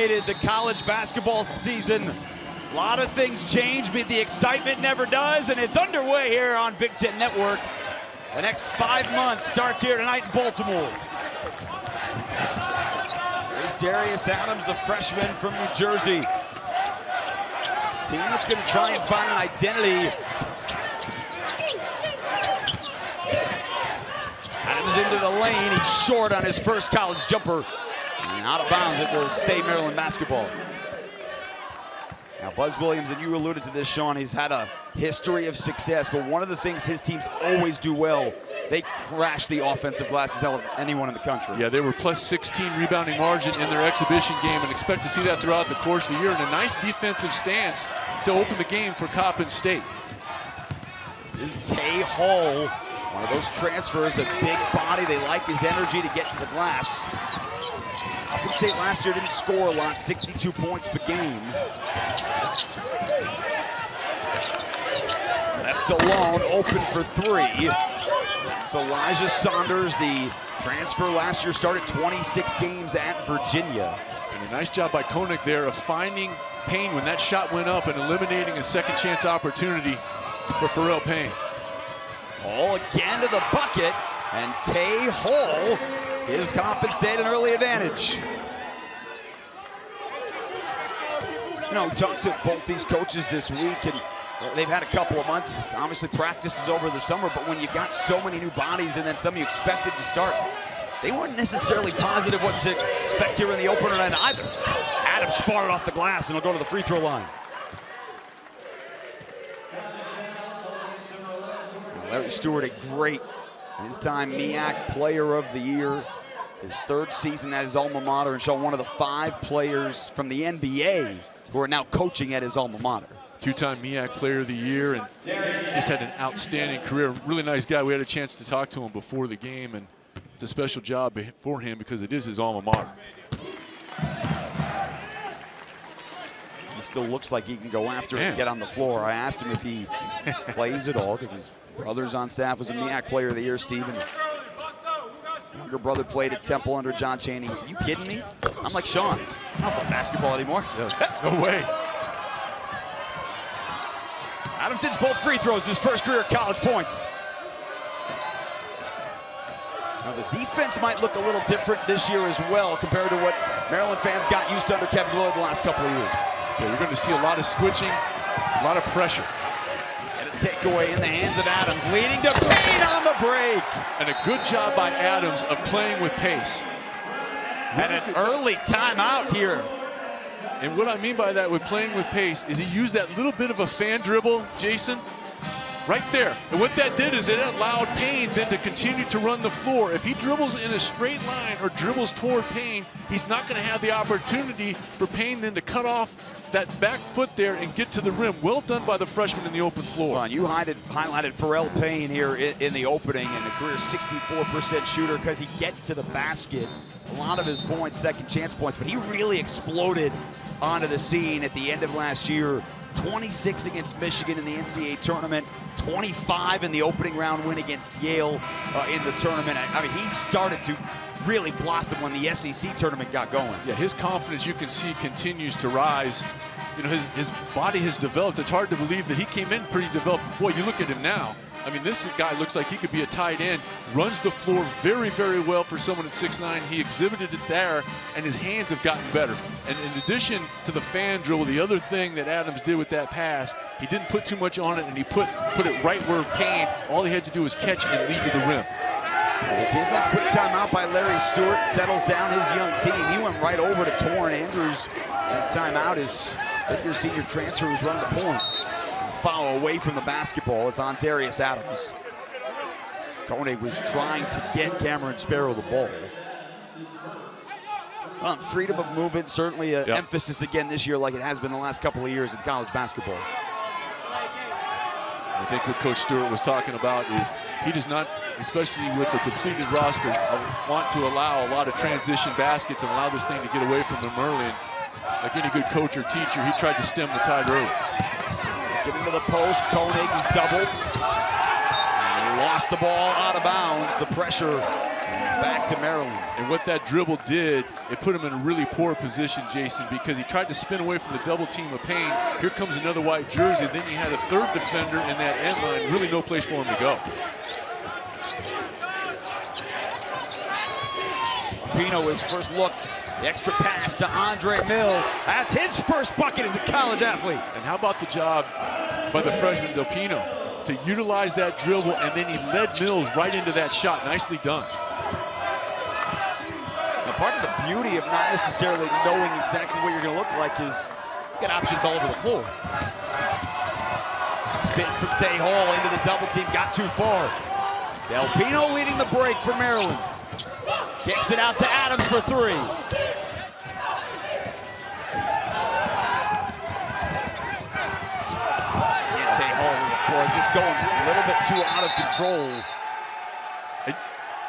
awaited the college basketball season. A lot of things change, but the excitement never does, and it's underway here on Big Ten Network. The next 5 months starts here tonight in Baltimore. There's Darius Adams, the freshman from New Jersey. Team that's going to try and find an identity. Adams into the lane. He's short on his first college jumper. And out of bounds at the State Maryland basketball. Now, Buzz Williams, and you alluded to this, Sean, he's had a history of success, but one of the things his teams always do well, they crash the offensive glass as hell as anyone in the country. Yeah, they were plus 16 rebounding margin in their exhibition game and expect to see that throughout the course of the year, and a nice defensive stance to open the game for Coppin State. This is Tay Hall, one of those transfers, a big body. They like his energy to get to the glass. Coppin State last year didn't score a lot, 62 points per game. Left alone, open for three. It's Elijah Saunders, the transfer last year, started 26 games at Virginia. And a nice job by Koenig there of finding Payne when that shot went up and eliminating a second chance opportunity for Pharrell Payne. Hall again to the bucket, and Tay Hall gives Coppin State an early advantage. You know, talked to both these coaches this week, and they've had a couple of months. Obviously, practice is over the summer, but when you got so many new bodies and then some you expected to start, they weren't necessarily positive what to expect here in the opener night either. Adams fought off the glass, and he'll go to the free throw line. Larry Stewart, a great, his time MEAC Player of the Year. His third season at his alma mater, and shown one of the 5 players from the NBA who are now coaching at his alma mater. Two-time MEAC Player of the Year, and just had an outstanding career. Really nice guy. We had a chance to talk to him before the game, and it's a special job for him because it is his alma mater. He still looks like he can go after it and get on the floor. I asked him if he plays at all because his brother's on staff, was a MEAC Player of the Year, Stephen. Younger brother played at Temple under John Chaney. He said, "You kidding me?" I'm like, "Sean, I don't play basketball anymore." No way. Adams hits both free throws, his first career college points. Now the defense might look a little different this year as well compared to what Maryland fans got used to under Kevin Willard the last couple of years. Yeah, you're going to see a lot of switching, a lot of pressure. Takeaway in the hands of Adams, leading to Payne on the break. And a good job by Adams of playing with pace. And an early timeout here. And what I mean by that with playing with pace is he used that little bit of a fan dribble, Jason, right there. And what that did is it allowed Payne then to continue to run the floor. If he dribbles in a straight line or dribbles toward Payne, he's not going to have the opportunity for Payne then to cut off that back foot there and get to the rim. Well done by the freshman in the open floor. Well, you highlighted Pharrell Payne here in the opening, and a career 64% shooter because he gets to the basket. A lot of his points, second chance points, but he really exploded onto the scene at the end of last year. 26 against Michigan in the NCAA tournament, 25 in the opening round win against Yale in the tournament. I mean, he started to really blossom when the SEC tournament got going. Yeah, his confidence, you can see, continues to rise. You know, his body has developed. It's hard to believe that he came in pretty developed. Boy, you look at him now. I mean, this guy looks like he could be a tight end, runs the floor very, very well for someone at 6'9". He exhibited it there, and his hands have gotten better. And in addition to the fan dribble, the other thing that Adams did with that pass, he didn't put too much on it, and he put it right where Payne, all he had to do was catch and lead to the rim. We'll see if that quick timeout by Larry Stewart settles down his young team. He went right over to Torrin Andrews. And timeout is your senior transfer who's running the point. Foul away from the basketball. It's on Darius Adams. Koenig was trying to get Cameron Sparrow the ball. Well, freedom of movement, certainly an emphasis again this year like it has been the last couple of years in college basketball. I think what Coach Stewart was talking about is he does not, especially with the depleted roster, want to allow a lot of transition baskets and allow this thing to get away from them early. And like any good coach or teacher, he tried to stem the tide early. Give him to the post. Koenig, he's doubled. And he lost the ball out of bounds. The pressure Back to Maryland. And what that dribble did, it put him in a really poor position, Jason, because he tried to spin away from the double team of Payne. Here comes another white jersey. Then he had a third defender in that end line. Really no place for him to go. Pino, his first look. The extra pass to Andre Mills. That's his first bucket as a college athlete. And how about the job by the freshman Del Pino to utilize that dribble, and then he led Mills right into that shot. Nicely done. Now, part of the beauty of not necessarily knowing exactly what you're going to look like is you got options all over the floor. Spin from Tay Hall into the double team, got too far. Del Pino leading the break for Maryland. Kicks it out to Adams for three. And Tay Hall on the floor, just going a little bit too out of control.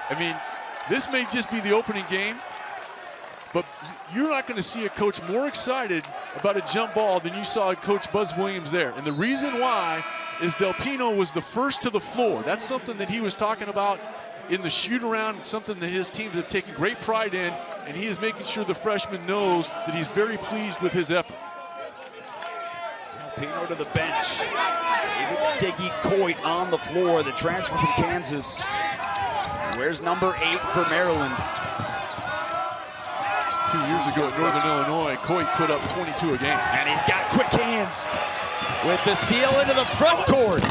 I mean, this may just be the opening game, but you're not going to see a coach more excited about a jump ball than you saw Coach Buzz Williams there. And the reason why is Del Pino was the first to the floor. That's something that he was talking about in the shoot-around, something that his teams have taken great pride in, and he is making sure the freshman knows that he's very pleased with his effort. Pino to the bench. David Diggy Coit on the floor, the transfer from Kansas. Where's number 8 for Maryland? 2 years ago at Northern Illinois, Coit put up 22 a game. And he's got quick hands with the steal into the front court.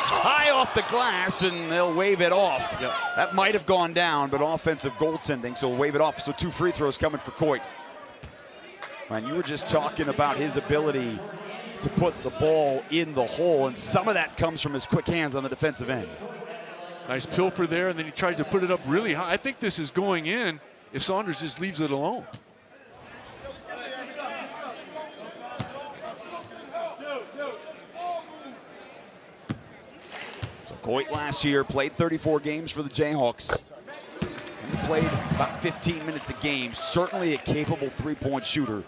High off the glass, and they'll wave it off. Yep. That might have gone down, but offensive goaltending, so we'll wave it off. So 2 free throws coming for Coit. Man, you were just talking about his ability to put the ball in the hole, and some of that comes from his quick hands on the defensive end. Nice pilfer there, and then he tries to put it up really high. I think this is going in if Saunders just leaves it alone. So Coit last year played 34 games for the Jayhawks. He played about 15 minutes a game. Certainly a capable three-point shooter.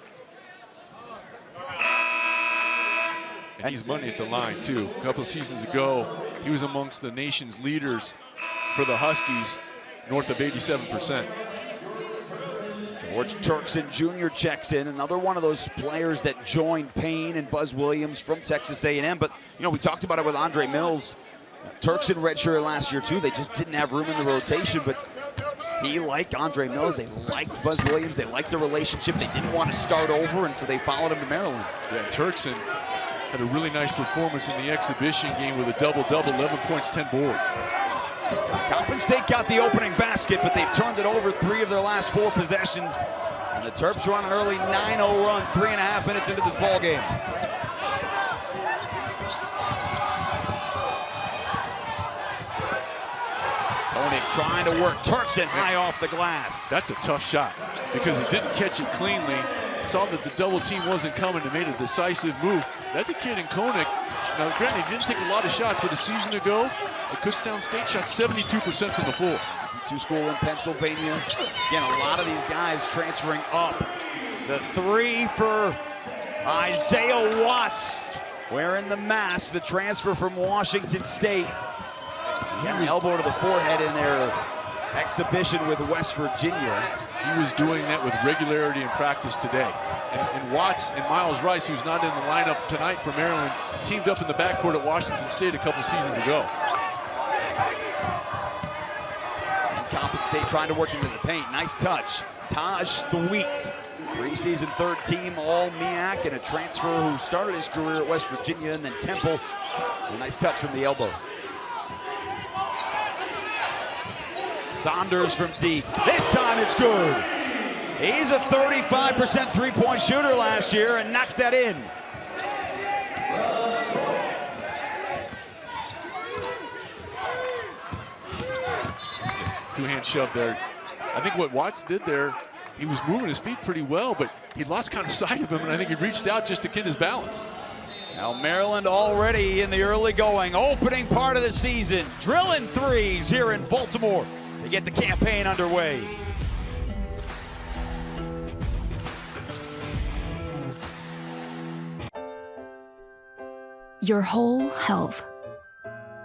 And he's money at the line, too. A couple of seasons ago, he was amongst the nation's leaders for the Huskies, north of 87%. George Turkson Jr. checks in, another one of those players that joined Payne and Buzz Williams from Texas A&M. But, you know, we talked about it with Andre Mills. Turkson redshirted last year, too. They just didn't have room in the rotation, but he liked Andre Mills. They liked Buzz Williams. They liked the relationship. They didn't want to start over, and so they followed him to Maryland. Yeah, Turkson had a really nice performance in the exhibition game with a double-double, 11 points, 10 boards. Coppin State got the opening basket, but they've turned it over 3 of their last 4 possessions. And the Terps are on an early 9-0 run, 3.5 minutes into this ball game. Koenig trying to work Turkson high off the glass. That's a tough shot because he didn't catch it cleanly. Saw that the double team wasn't coming and made a decisive move. That's a kid in Koenig. Now, granted, he didn't take a lot of shots, but a season ago, at Kutztown State shot 72% from the floor. To school in Pennsylvania. Again, a lot of these guys transferring up. The 3 for Isaiah Watts, wearing the mask, the transfer from Washington State. He had an elbow to the forehead in their exhibition with West Virginia. He was doing that with regularity in practice today. And Watts and Miles Rice, who's not in the lineup tonight for Maryland, teamed up in the backcourt at Washington State a couple seasons ago. And Coppin State trying to work into the paint. Nice touch. Taj Thweet, preseason 3rd team All-MEAC, and a transfer who started his career at West Virginia and then Temple. A nice touch from the elbow. Saunders from deep. This time it's good. He's a 35% three-point shooter last year and knocks that in. Two-hand shove there. I think what Watts did there, he was moving his feet pretty well, but he lost kind of sight of him, and I think he reached out just to get his balance. Now Maryland already in the early going, opening part of the season, drilling threes here in Baltimore to get the campaign underway. Your whole health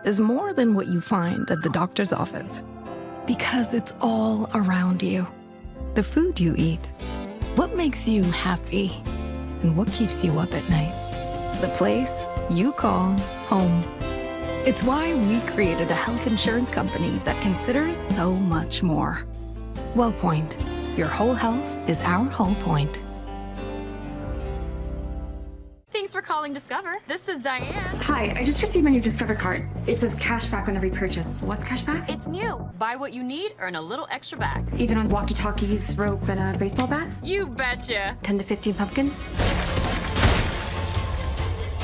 is more than what you find at the doctor's office. Because it's all around you. The food you eat, what makes you happy, and what keeps you up at night. The place you call home. It's why we created a health insurance company that considers so much more. WellPoint, your whole health is our whole point. Thanks for calling Discover. This is Diane. Hi, I just received my new Discover card. It says cash back on every purchase. What's cash back? It's new. Buy what you need, earn a little extra back. Even on walkie-talkies, rope, and a baseball bat? You betcha. 10 to 15 pumpkins?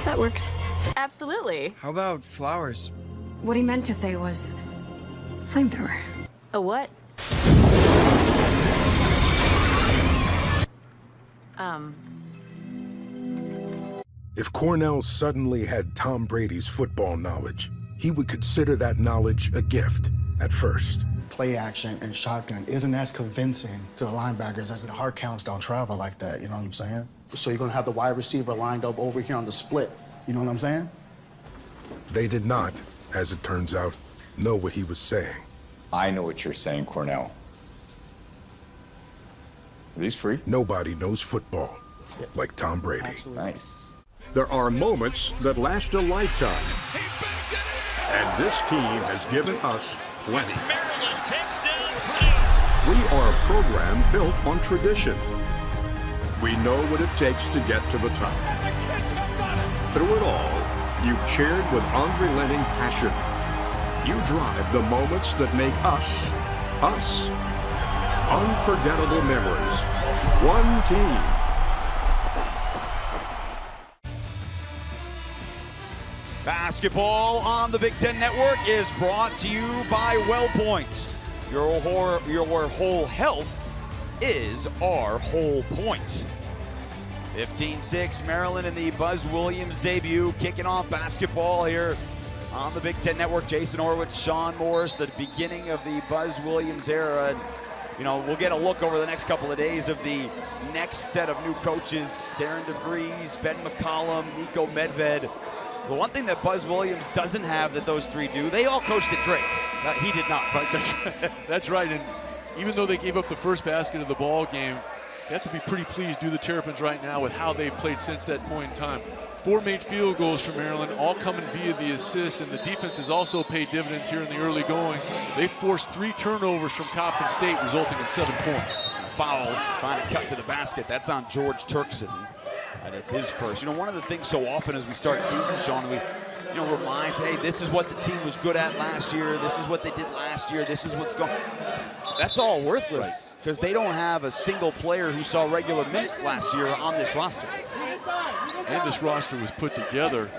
That works. Absolutely. How about flowers? What he meant to say was flamethrower. A what? If Cornell suddenly had Tom Brady's football knowledge, he would consider that knowledge a gift at first. Play action and shotgun isn't as convincing to the linebackers as the hard counts don't travel like that, you know what I'm saying? So you're gonna have the wide receiver lined up over here on the split, you know what I'm saying? They did not, as it turns out, know what he was saying. I know what you're saying, Cornell. Are these free? Nobody knows football like Tom Brady. Absolutely. Nice. There are moments that last a lifetime. And this team has given us plenty. Maryland takes down Purdue. We are a program built on tradition. We know what it takes to get to the top. Through it all, you've cheered with unrelenting passion. You drive the moments that make us, us. Unforgettable memories. One team. Basketball on the Big Ten Network is brought to you by WellPoint. Your whole health is our whole point. 15-6 Maryland in the Buzz Williams debut, kicking off basketball here on the Big Ten Network. Jason Horwitz, Sean Morris, the beginning of the Buzz Williams era. And, you know, we'll get a look over the next couple of days of the next set of new coaches, Darren DeVries, Ben McCollum, Nico Medved. The one thing that Buzz Williams doesn't have that those three do, they all coached at Drake. He did not. That's right, and even though they gave up the first basket of the ball game, they have to be pretty pleased, do the Terrapins right now, with how they've played since that point in time. 4 made field goals for Maryland, all coming via the assists, and the defense has also paid dividends here in the early going. They forced 3 turnovers from Coppin State, resulting in 7 points. Foul, trying to cut to the basket. That's on George Turkson. That is his first. You know, one of the things so often as we start season, Sean, we remind, hey, this is what the team was good at last year. This is what they did last year. This is what's going. That's all worthless because they don't have a single player who saw regular minutes last year on this roster. And this roster was put together.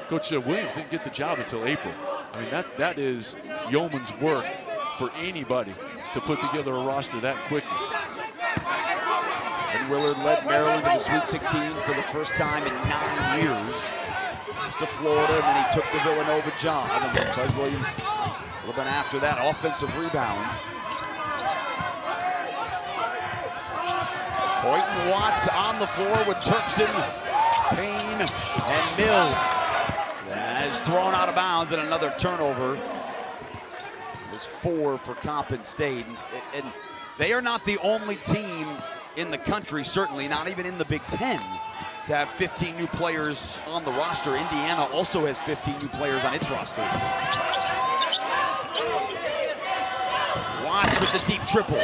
Coach Williams didn't get the job until April. I mean, that is yeoman's work for anybody to put together a roster that quickly. And Willard led Maryland to the Sweet 16 for the first time in 9 years. To Florida, and then he took the Villanova job. And then Buzz Williams, a little bit after that, offensive rebound. Boynton Watts on the floor with Turkson, Payne, and Mills. That is thrown out of bounds and another turnover. It was 4 for Coppin State. And they are not the only team in the country, certainly not even in the Big Ten, to have 15 new players on the roster. Indiana also has 15 new players on its roster. Watts with the deep triple.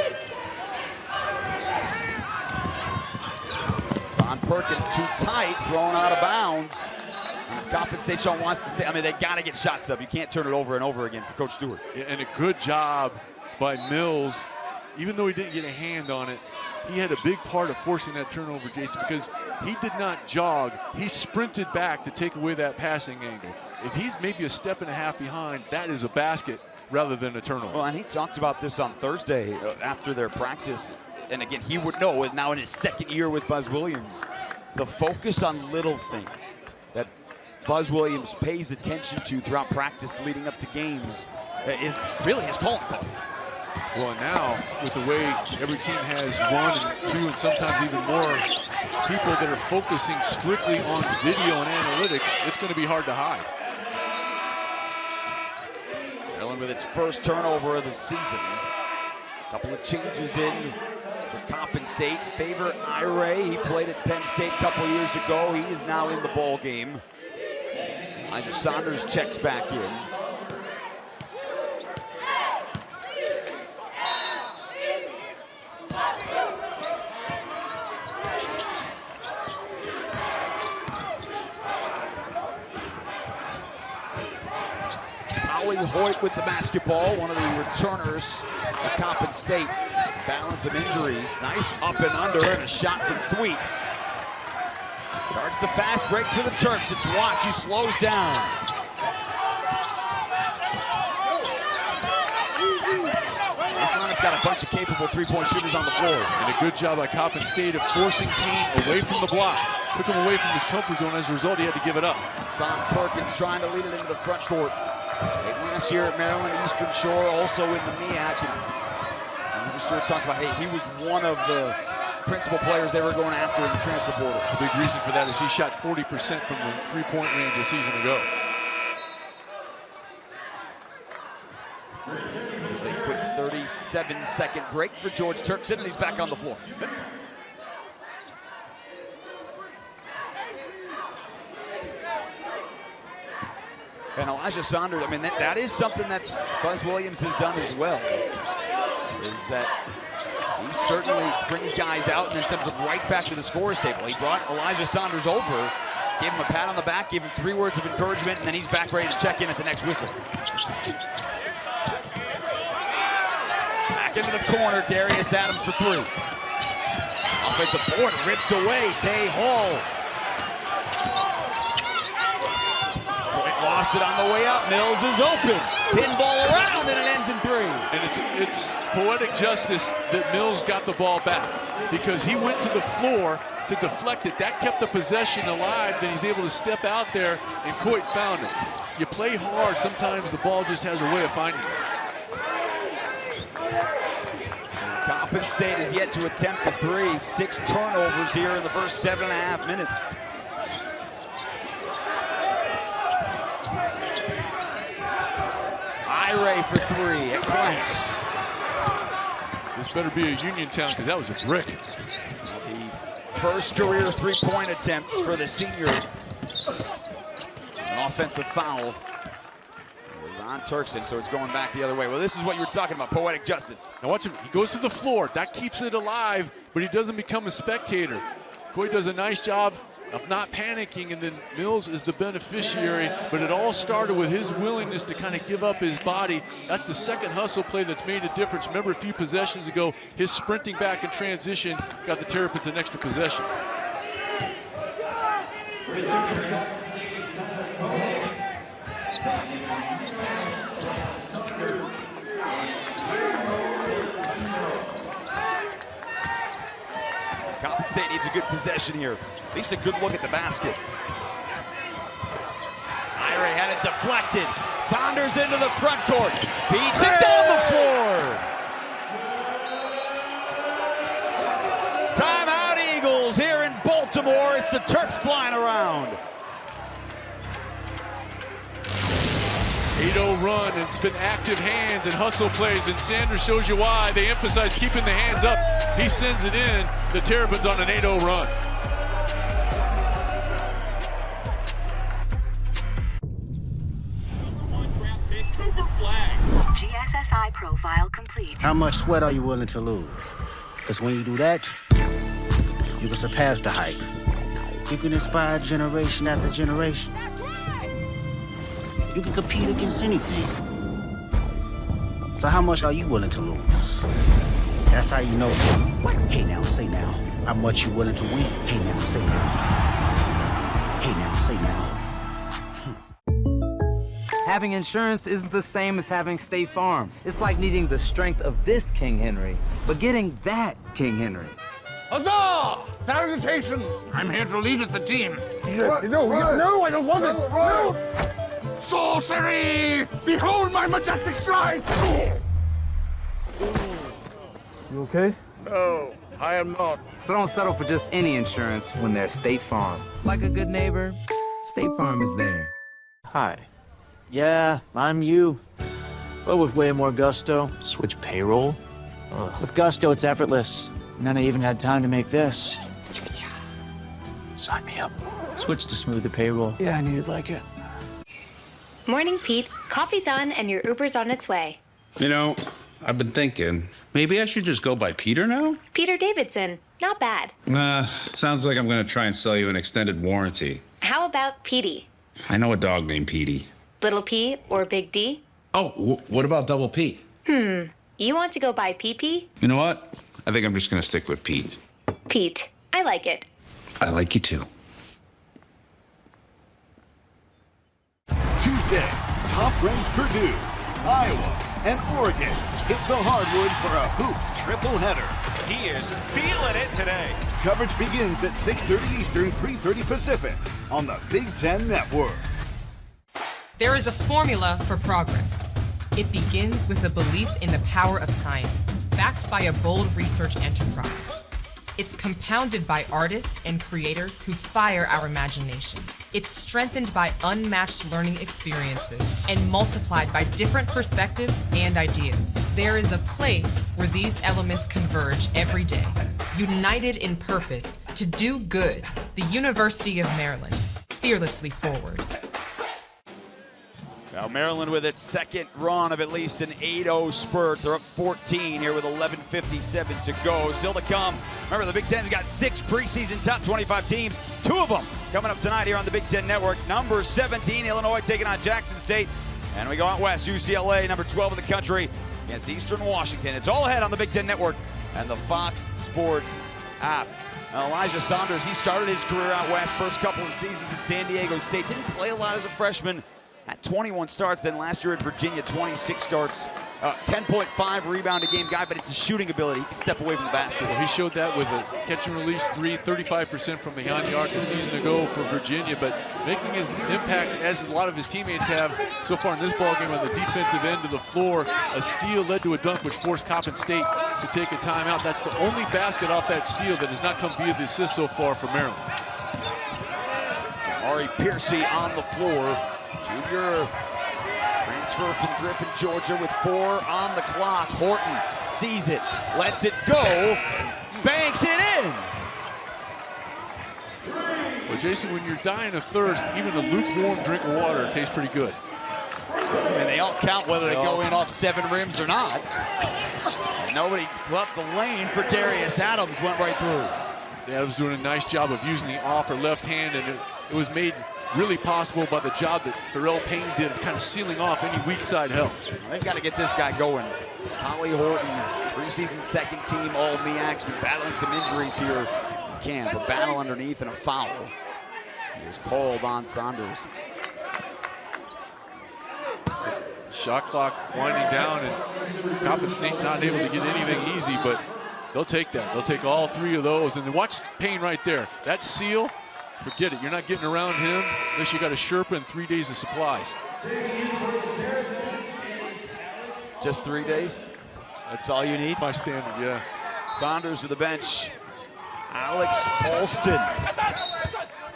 Son Perkins too tight, thrown out of bounds. And if Coppin State Sean wants to stay, I mean, they got to get shots up. You can't turn it over and over again for Coach Stewart. And a good job by Mills, even though he didn't get a hand on it. He had a big part of forcing that turnover, Jason, because he did not jog. He sprinted back to take away that passing angle. If he's maybe a step and a half behind, that is a basket rather than a turnover. Well, and he talked about this on Thursday after their practice. And again, he would know, now in his second year with Buzz Williams, the focus on little things that Buzz Williams pays attention to throughout practice leading up to games is really his calling card. Well, now, with the way every team has 1 and 2 and sometimes even more people that are focusing strictly on video and analytics, it's going to be hard to hide. Maryland Maryland with its first turnover of the season. A couple of changes in for Coppin State. Favor Ire, he played at Penn State a couple years ago. He is now in the ball game. Elijah Saunders checks back in. Hoyt with the basketball, one of the returners at Coppin State. Balance of injuries. Nice up and under and a shot from Thweet. Starts the fast break for the Terps. It's Watts who slows down. This lineup's got a bunch of capable three-point shooters on the floor. And a good job by Coppin State of forcing Kane away from the block. Took him away from his comfort zone. As a result, he had to give it up. Son Perkins trying to lead it into the front court. Last year at Maryland Eastern Shore, also in the MEAC. And we sort of talked about, hey, he was one of the principal players they were going after in the transfer portal. The big reason for that is he shot 40% from the three-point range a season ago. There's a quick 37-second break for George Turkson, and he's back on the floor. And Elijah Saunders, I mean, that is something that's Buzz Williams has done as well, is that he certainly brings guys out and then sends them right back to the scorer's table. He brought Elijah Saunders over, gave him a pat on the back, gave him 3 words of encouragement, and then he's back ready to check in at the next whistle. Back into the corner, Darius Adams for 3. Offensive board ripped away, Tay Hall. Lost it on the way up. Mills is open. Pinball around, and it ends in 3. And it's poetic justice that Mills got the ball back because he went to the floor to deflect it. That kept the possession alive. Then he's able to step out there, and Coit found it. You play hard, sometimes the ball just has a way of finding you. Coppin State has yet to attempt a 3. 6 turnovers here in the first 7.5 minutes. Ray for 3 at clamps. This better be a Uniontown because that was a brick. The first career 3-point attempt for the senior. An offensive foul. It was on Turkson, so it's going back the other way. Well, this is what you were talking about, poetic justice. Now watch him. He goes to the floor. That keeps it alive, but he doesn't become a spectator. Coy does a nice job of not panicking, and then Mills is the beneficiary, but it all started with his willingness to kind of give up his body. That's the second hustle play that's made a difference. Remember a few possessions ago, his sprinting back in transition got the Terrapins an extra possession. Coppin State needs a good possession here. At least a good look at the basket. Ire had it deflected. Saunders into the front court. Beats it down the floor. Timeout Eagles here in Baltimore. It's the Terps flying around. 8-0 run, and it's been active hands and hustle plays, and Sanders shows you why. They emphasize keeping the hands up. He sends it in. The Terrapins on an 8-0 run. GSSI profile complete. How much sweat are you willing to lose? Because when you do that, you can surpass the hype. You can inspire generation after generation. You can compete against anything. So how much are you willing to lose? That's how you know. Hey now, say now. How much you willing to win? Hey now, say now. Hey now, say now. Having insurance isn't the same as having State Farm. It's like needing the strength of this King Henry, but getting that King Henry. Huzzah! Salutations! I'm here to lead the team. No, I don't want it! No! Sorcery! Behold my majestic strides! You okay? No, I am not. So don't settle for just any insurance when there's State Farm. Like a good neighbor, State Farm is there. Hi. Yeah, I'm you. But with way more gusto, switch payroll. With gusto, it's effortless. And then I even had time to make this. Sign me up. Switch to smoother payroll. Yeah, I knew you'd like it. Morning, Pete. Coffee's on and your Uber's on its way. You know, I've been thinking, maybe I should just go by Peter now? Peter Davidson. Not bad. Sounds like I'm gonna try and sell you an extended warranty. How about Petey? I know a dog named Petey. Little P or Big D? Oh, what about Double P? You want to go by PP? You know what? I think I'm just gonna stick with Pete. Pete. I like it. I like you too. Tuesday, top-ranked Purdue, Iowa, and Oregon hit the hardwood for a hoops triple header. He is feeling it today. Coverage begins at 6:30 Eastern, 3:30 Pacific on the Big Ten Network. There is a formula for progress. It begins with a belief in the power of science, backed by a bold research enterprise. It's compounded by artists and creators who fire our imagination. It's strengthened by unmatched learning experiences and multiplied by different perspectives and ideas. There is a place where these elements converge every day. United in purpose to do good, the University of Maryland, fearlessly forward. Now Maryland with its second run of at least an 8-0 spurt. They're up 14 here with 11:57 to go. Still to come. Remember, the Big Ten's got 6 preseason top 25 teams. 2 of them coming up tonight here on the Big Ten Network. Number 17, Illinois taking on Jackson State. And we go out west, UCLA, number 12 in the country, against Eastern Washington. It's all ahead on the Big Ten Network and the Fox Sports app. Now, Elijah Saunders, he started his career out west. First couple of seasons at San Diego State. Didn't play a lot as a freshman. At 21 starts, then last year at Virginia, 26 starts, 10.5 rebound a game guy, but it's his shooting ability. He can step away from the basket. Well, he showed that with a catch and release 3, 35% from behind the arc a season ago for Virginia, but making his impact as a lot of his teammates have so far in this ballgame on the defensive end of the floor. A steal led to a dunk, which forced Coppin State to take a timeout. That's the only basket off that steal that has not come via the assist so far for Maryland. Ari Piercy on the floor. Junior transfer from Griffin, Georgia with 4 on the clock. Horton sees it, lets it go, banks it in. Well, Jason, when you're dying of thirst, even a lukewarm drink of water tastes pretty good. And they all count whether they go in off 7 rims or not. And nobody left the lane for Darius Adams, went right through. Adams doing a nice job of using the off or left hand, and it was made really possible by the job that Pharrell Payne did of kind of sealing off any weak side help. They've got to get this guy going. Holly Horton, preseason second team All-MEAC's been battling some injuries here. Camp, a battle underneath and a foul. He was called on Saunders. Shot clock winding down, and Coppin State not able to get anything easy, but they'll take that. They'll take all 3 of those. And watch Payne right there. That seal, forget it. You're not getting around him unless you got a Sherpa and 3 days of supplies. Just 3 days? That's all you need? My standard, yeah. Saunders to the bench. Alex Paulston,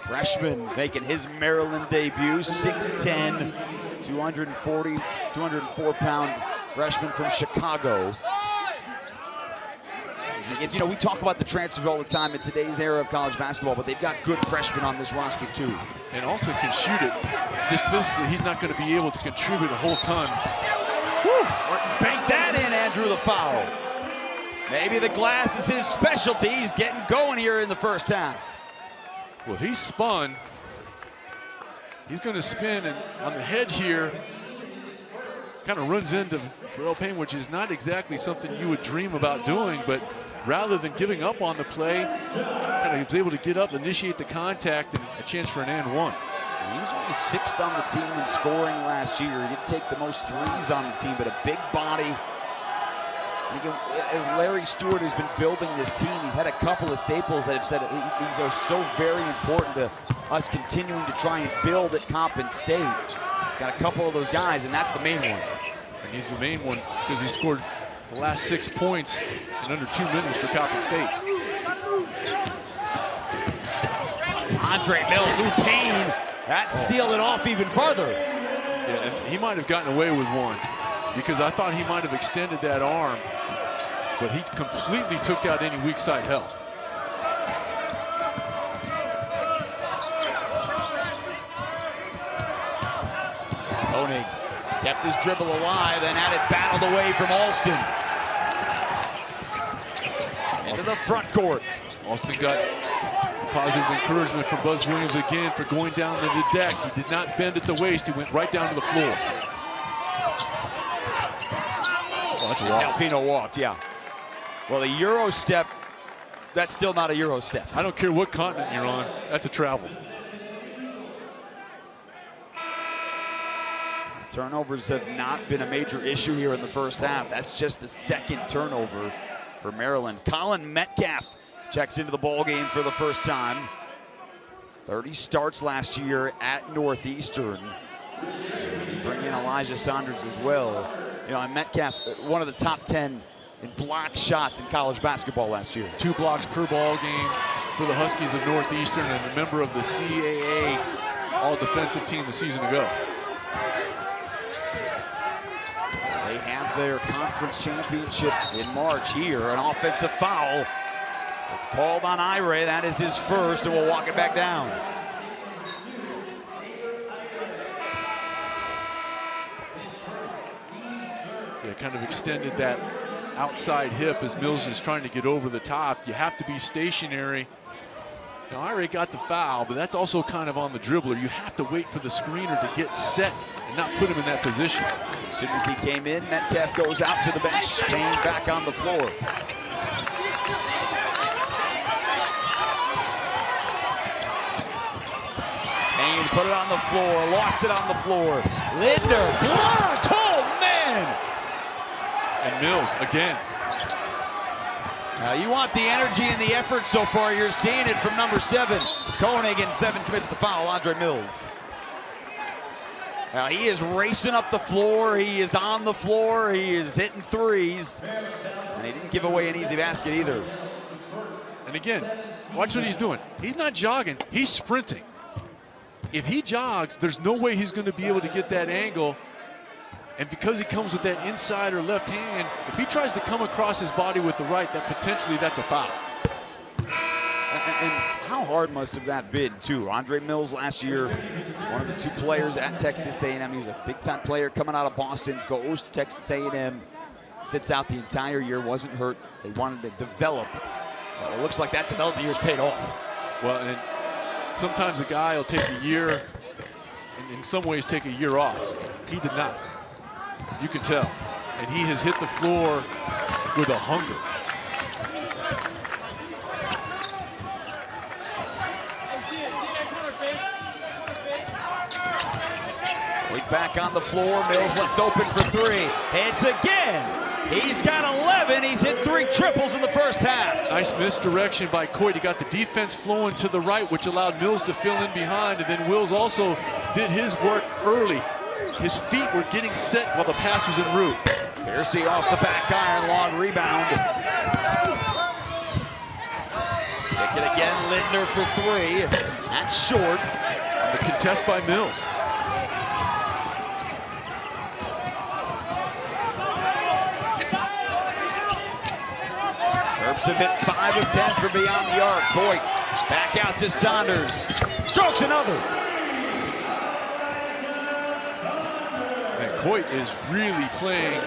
freshman, making his Maryland debut. 6'10", 204-pound freshman from Chicago. You know, we talk about the transfers all the time in today's era of college basketball, but they've got good freshmen on this roster too. And Alston can shoot it. Just physically, he's not going to be able to contribute a whole ton. Woo! Bank that in, Andrew, the foul. Maybe the glass is his specialty. He's getting going here in the first half. Well, he spun. He's going to spin, and on the hedge here, kind of runs into Pharrell Payne, which is not exactly something you would dream about doing, but rather than giving up on the play, kind of was able to get up, initiate the contact, and a chance for an and one. He was only 6th on the team in scoring last year. He didn't take the most threes on the team, but a big body. As Larry Stewart has been building this team, he's had a couple of staples that have said these are so very important to us continuing to try and build at Coppin State. Got a couple of those guys, and that's the main one. And he's the main one because he scored the last 6 points in under 2 minutes for Coppin State. Andre Mills, ooh, Payne. That sealed it off even further. Yeah, and he might have gotten away with one. because I thought he might have extended that arm, but he completely took out any weak side help. Koenig kept his dribble alive and had it battled away from Alston. Into the front court. Alston got positive encouragement from Buzz Williams again for going down to the deck. He did not bend at the waist. He went right down to the floor. Oh, that's a walk. Alpino walked, yeah. Well, the Euro step, that's still not a Euro step. I don't care what continent you're on. That's a travel. Turnovers have not been a major issue here in the first half. That's just the second turnover for Maryland. Colin Metcalf checks into the ball game for the first time. 30 starts last year at Northeastern. You bring in Elijah Saunders as well. You know, and Metcalf, one of the top 10 in block shots in college basketball last year. 2 blocks per ball game for the Huskies of Northeastern and a member of the CAA all-defensive team the season ago. They have their conference championship in March here. An offensive foul. It's called on Ire. That is his first, and we'll walk it back down. Yeah, kind of extended that outside hip as Mills is trying to get over the top. You have to be stationary. Now, Ire got the foul, but that's also kind of on the dribbler. You have to wait for the screener to get set and not put him in that position. As soon as he came in, Metcalf goes out to the bench, Payne back on the floor. Payne put it on the floor, lost it on the floor. Linder blocked, oh man! And Mills again. Now you want the energy and the effort so far. You're seeing it from number 7. Koenig, and 7 commits the foul, Andre Mills. Now he is racing up the floor. He is on the floor. He is hitting threes. And he didn't give away an easy basket either. And again, watch what he's doing. He's not jogging, he's sprinting. If he jogs, there's no way he's going to be able to get that angle. And because he comes with that inside or left hand, if he tries to come across his body with the right, that potentially that's a foul. And how hard must have that been, too? Andre Mills last year, one of the 2 players at Texas A&M. He was a big-time player coming out of Boston, goes to Texas A&M, sits out the entire year, wasn't hurt. They wanted to develop. Well, it looks like that development year's paid off. Well, and sometimes a guy will take a year, and in some ways take a year off. He did not. You can tell. And he has hit the floor with a hunger. He's back on the floor. Mills left open for 3. Hits again. He's got 11. He's hit 3 triples in the first half. Nice misdirection by Coit. He got the defense flowing to the right, which allowed Mills to fill in behind. And then Wills also did his work early. His feet were getting set while the pass was en route. Piercy off the back iron, long rebound. Pick it again, Linder for 3. That's short. The contest by Mills. Terps have hit 5 of 10 from beyond the arc. Coit back out to Saunders. Strokes another. Coit is really playing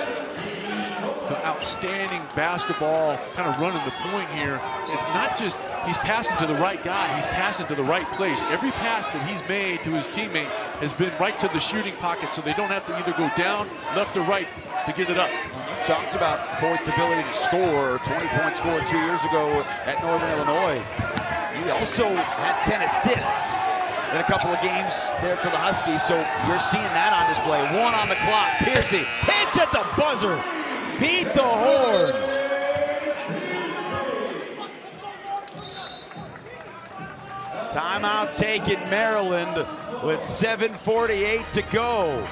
some outstanding basketball, kind of running the point here. It's not just he's passing to the right guy, he's passing to the right place. Every pass that he's made to his teammate has been right to the shooting pocket, so they don't have to either go down, left or right to get it up. We talked about Coit's ability to score, 20-point score 2 years ago at Northern Illinois. He also had 10 assists in a couple of games there for the Huskies, so you're seeing that on display. 1 on the clock. Piercy hits at the buzzer. Beat the horn. Timeout taken, Maryland, with 7:48 to go.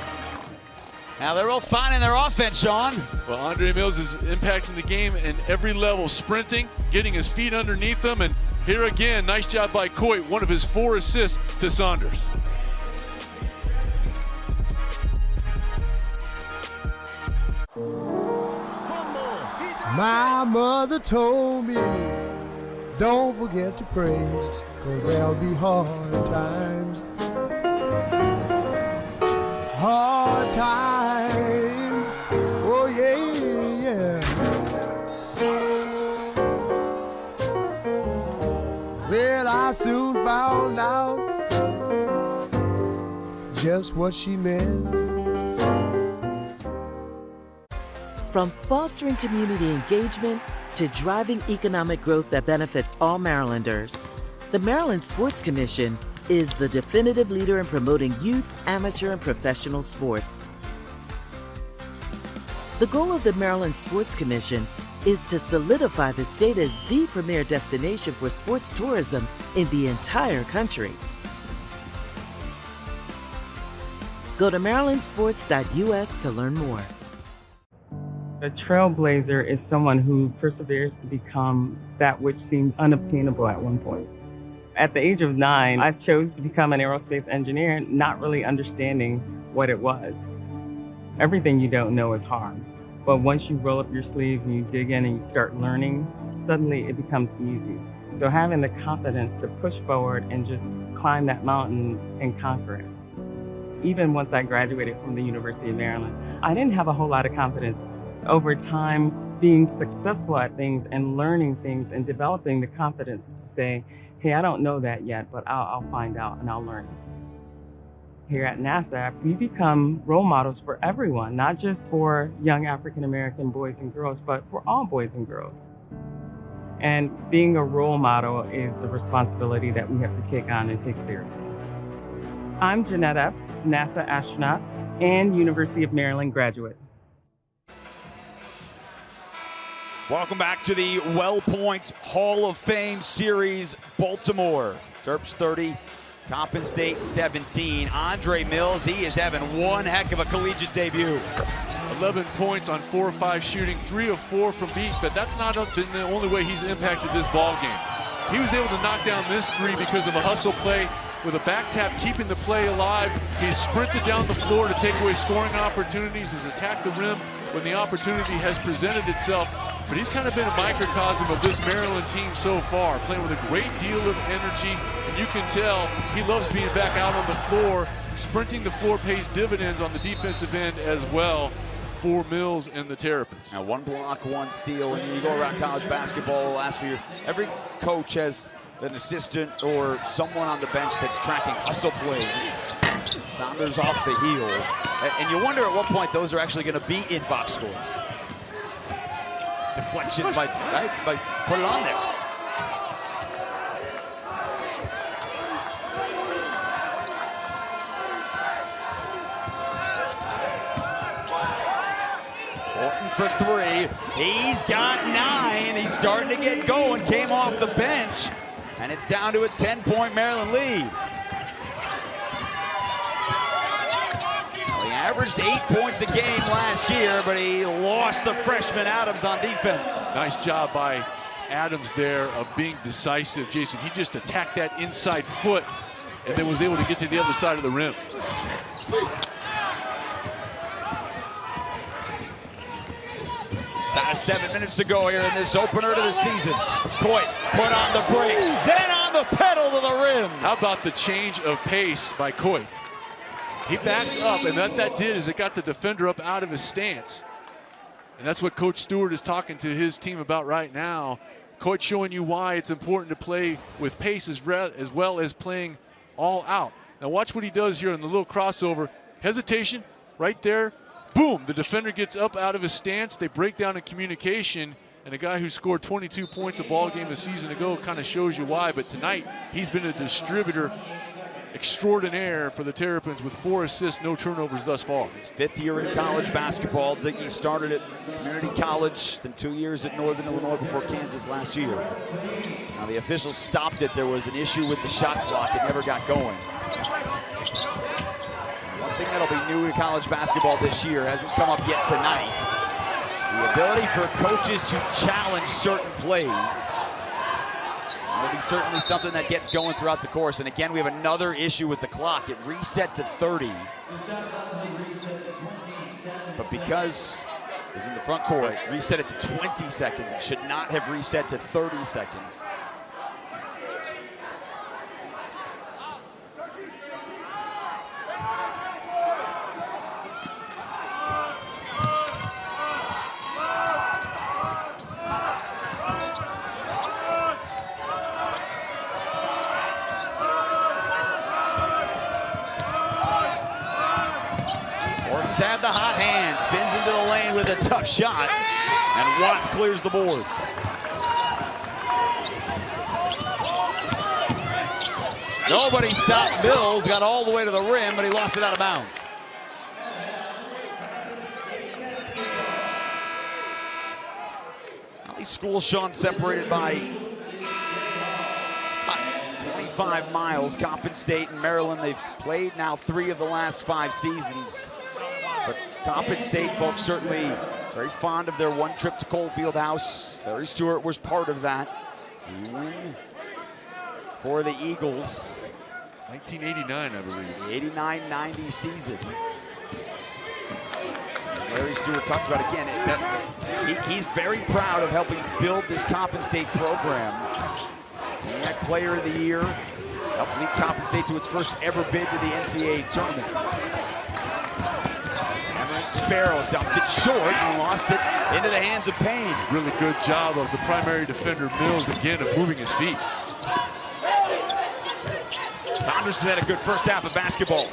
Now they're both finding their offense, Sean. Well, Andre Mills is impacting the game in every level, sprinting, getting his feet underneath him, and here again, nice job by Coit, one of his 4 assists to Saunders. My mother told me, don't forget to pray, 'cause there'll be hard times. Hard times, oh yeah, yeah. Well, I soon found out just what she meant. From fostering community engagement to driving economic growth that benefits all Marylanders, the Maryland Sports Commission is the definitive leader in promoting youth, amateur, and professional sports. The goal of the Maryland Sports Commission is to solidify the state as the premier destination for sports tourism in the entire country. Go to marylandsports.us to learn more. A trailblazer is someone who perseveres to become that which seemed unobtainable at one point. At the age of 9, I chose to become an aerospace engineer, not really understanding what it was. Everything you don't know is hard, but once you roll up your sleeves and you dig in and you start learning, suddenly it becomes easy. So having the confidence to push forward and just climb that mountain and conquer it. Even once I graduated from the University of Maryland, I didn't have a whole lot of confidence. Over time, being successful at things and learning things and developing the confidence to say, hey, I don't know that yet, but I'll find out and I'll learn it. Here at NASA, we become role models for everyone, not just for young African-American boys and girls, but for all boys and girls. And being a role model is a responsibility that we have to take on and take seriously. I'm Jeanette Epps, NASA astronaut and University of Maryland graduate. Welcome back to the WellPoint Hall of Fame Series, Baltimore. Terps 30, Coppin State 17. Andre Mills, he is having one heck of a collegiate debut. 11 points on 4 or 5 shooting, 3 of 4 from deep, but that's not been the only way he's impacted this ball game. He was able to knock down this 3 because of a hustle play with a back tap, keeping the play alive. He's sprinted down the floor to take away scoring opportunities. He's attacked the rim when the opportunity has presented itself. But he's kind of been a microcosm of this Maryland team so far, playing with a great deal of energy, and you can tell he loves being back out on the floor. Sprinting the floor pays dividends on the defensive end as well for Mills and the Terrapins. Now 1 block, 1 steal, and you go around college basketball last few years, every coach has an assistant or someone on the bench that's tracking hustle plays. Saunders off the heel. And you wonder at what point those are actually going to be in box scores. Deflections by put it on there. Orton for 3. He's got 9. He's starting to get going. Came off the bench. And it's down to a 10-point Maryland lead. He averaged 8 points a game last year, but he lost the freshman Adams on defense. Nice job by Adams there of being decisive, Jason. He just attacked that inside foot and then was able to get to the other side of the rim. It's 7 minutes to go here in this opener to the season. Coit put on the brakes, then on the pedal to the rim. How about the change of pace by Coit? He backed up, and what that did is it got the defender up out of his stance. And that's what Coach Stewart is talking to his team about right now. Coach showing you why it's important to play with pace as well as playing all out. Now watch what he does here on the little crossover. Hesitation right there. Boom, the defender gets up out of his stance. They break down in communication. And a guy who scored 22 points a ball game a season ago kind of shows you why. But tonight, he's been a distributor extraordinaire for the Terrapins with 4 assists, no turnovers thus far. His 5th year in college basketball. Diggy started at community college, then 2 years at Northern Illinois before Kansas last year. Now the officials stopped it. There was an issue with the shot clock. It never got going. One thing that'll be new to college basketball this year, hasn't come up yet tonight, the ability for coaches to challenge certain plays. It'll be certainly something that gets going throughout the course. And again, we have another issue with the clock. It reset to 30. But because is in the front court. Reset it to 20 seconds. It should not have reset to 30 seconds. Had the hot hand, spins into the lane with a tough shot, and Watts clears the board. Nobody stopped Mills, got all the way to the rim, but he lost it out of bounds. Valley School, Sean, separated by 25 miles. Coppin State and Maryland, they've played now 3 of the last 5 seasons. But Coppin State folks certainly very fond of their one trip to Coalfield House. Larry Stewart was part of that. A win for the Eagles. 1989, I believe. The 89-90 season. As Larry Stewart talked about again, he's very proud of helping build this Coppin State program. EMEAC Player of the Year, helped lead Coppin State to its first ever bid to the NCAA tournament. Sparrow dumped it short and lost it into the hands of Payne. Really good job of the primary defender, Mills, again, of moving his feet. Saunders has had a good first half of basketball.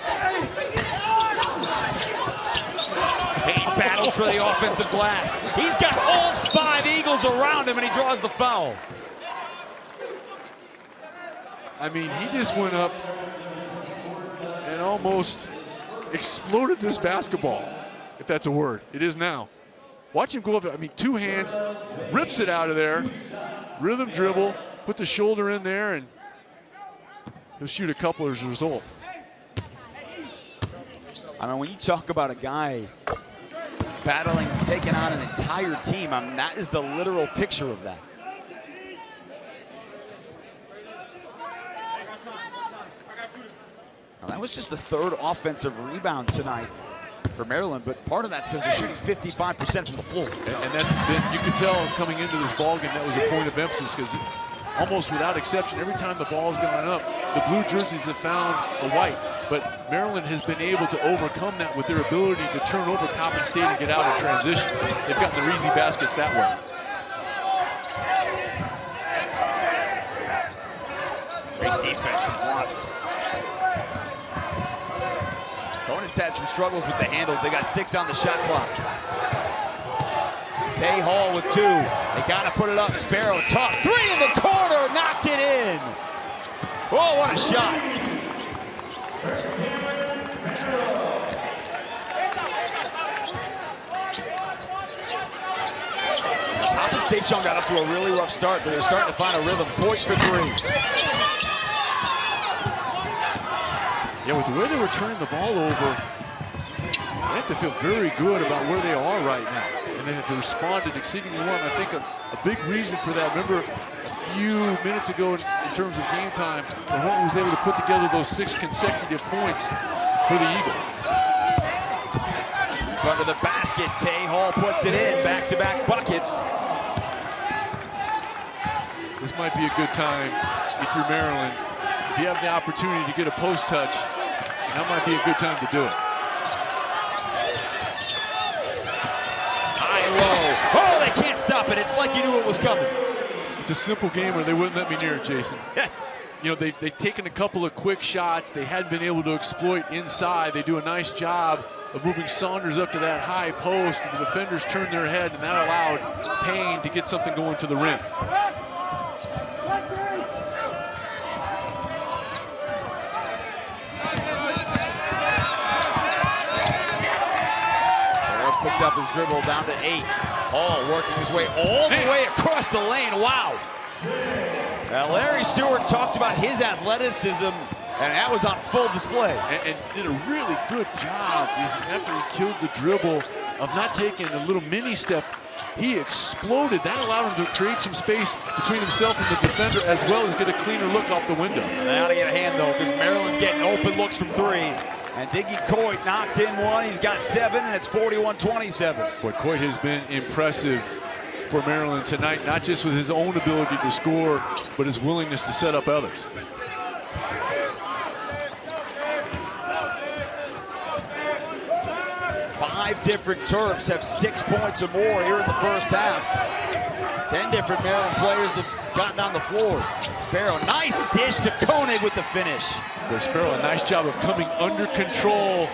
Payne battles for the offensive glass. He's got all 5 Eagles around him, and he draws the foul. I mean, he just went up and almost exploded this basketball. If that's a word, it is now. Watch him go up, I mean, 2 hands, rips it out of there, rhythm dribble, put the shoulder in there, and he'll shoot a couple as a result. I mean, when you talk about a guy battling, taking on an entire team, I mean, that is the literal picture of that. Now, that was just the 3rd offensive rebound tonight for Maryland, but part of that's because they're shooting 55% from the floor. And that you could tell coming into this ballgame that was a point of emphasis, because almost without exception, every time the ball's gone up, the blue jerseys have found the white. But Maryland has been able to overcome that with their ability to turn over Coppin State and get out of transition. They've gotten their easy baskets that way. Great defense from Watts. Opponents had some struggles with the handles. They got 6 on the shot clock. Tay Hall with 2. They gotta put it up. Sparrow tough. 3 in the corner, knocked it in. Oh, what a shot. Coppin State, Sean, got up to a really rough start, but they're starting to find a rhythm. Point for 3. Yeah, with the way they were turning the ball over, they have to feel very good about where they are right now. And they have responded exceedingly well. And I think a big reason for that, remember a few minutes ago in terms of game time, Mahoney was able to put together those 6 consecutive points for the Eagles. Front of the basket, Tay Hall puts it in, back-to-back buckets. This might be a good time if you're Maryland. If you have the opportunity to get a post touch, that might be a good time to do it. High low. Oh, they can't stop it. It's like you knew it was coming. It's a simple game where they wouldn't let me near it, Jason. You know, they've taken a couple of quick shots. They hadn't been able to exploit inside. They do a nice job of moving Saunders up to that high post. The defenders turned their head, and that allowed Payne to get something going to the rim. Picked up his dribble down to 8. Hall working his way all the way across the lane. Wow. Now, Larry Stewart talked about his athleticism, and that was on full display. And did a really good job after he killed the dribble of not taking a little mini step. He exploded. That allowed him to create some space between himself and the defender, as well as get a cleaner look off the window. They ought to get a hand, though, because Maryland's getting open looks from 3. And Diggy Coit knocked in one. He's got 7, and it's 41-27. Boy, Coit has been impressive for Maryland tonight, not just with his own ability to score, but his willingness to set up others. Five different Terps have 6 points or more here in the first half. 10 different Maryland players have gotten on the floor. Sparrow, nice dish to Koenig with the finish. But Sparrow, a nice job of coming under control.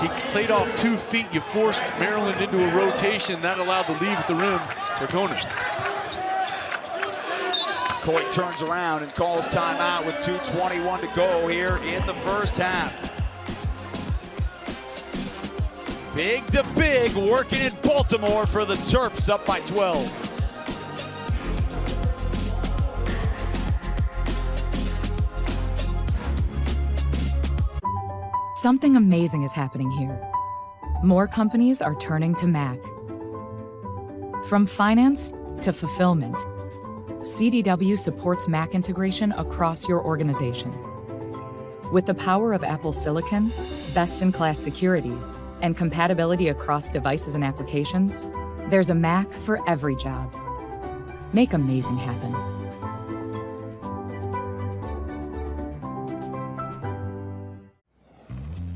He played off 2 feet. You forced Maryland into a rotation. That allowed the lead at the rim for Koenig. Coit turns around and calls timeout with 2:21 to go here in the first half. Big to big, working in Baltimore for the Terps, up by 12. Something amazing is happening here. More companies are turning to Mac. From finance to fulfillment, CDW supports Mac integration across your organization. With the power of Apple Silicon, best-in-class security, and compatibility across devices and applications, there's a Mac for every job. Make amazing happen.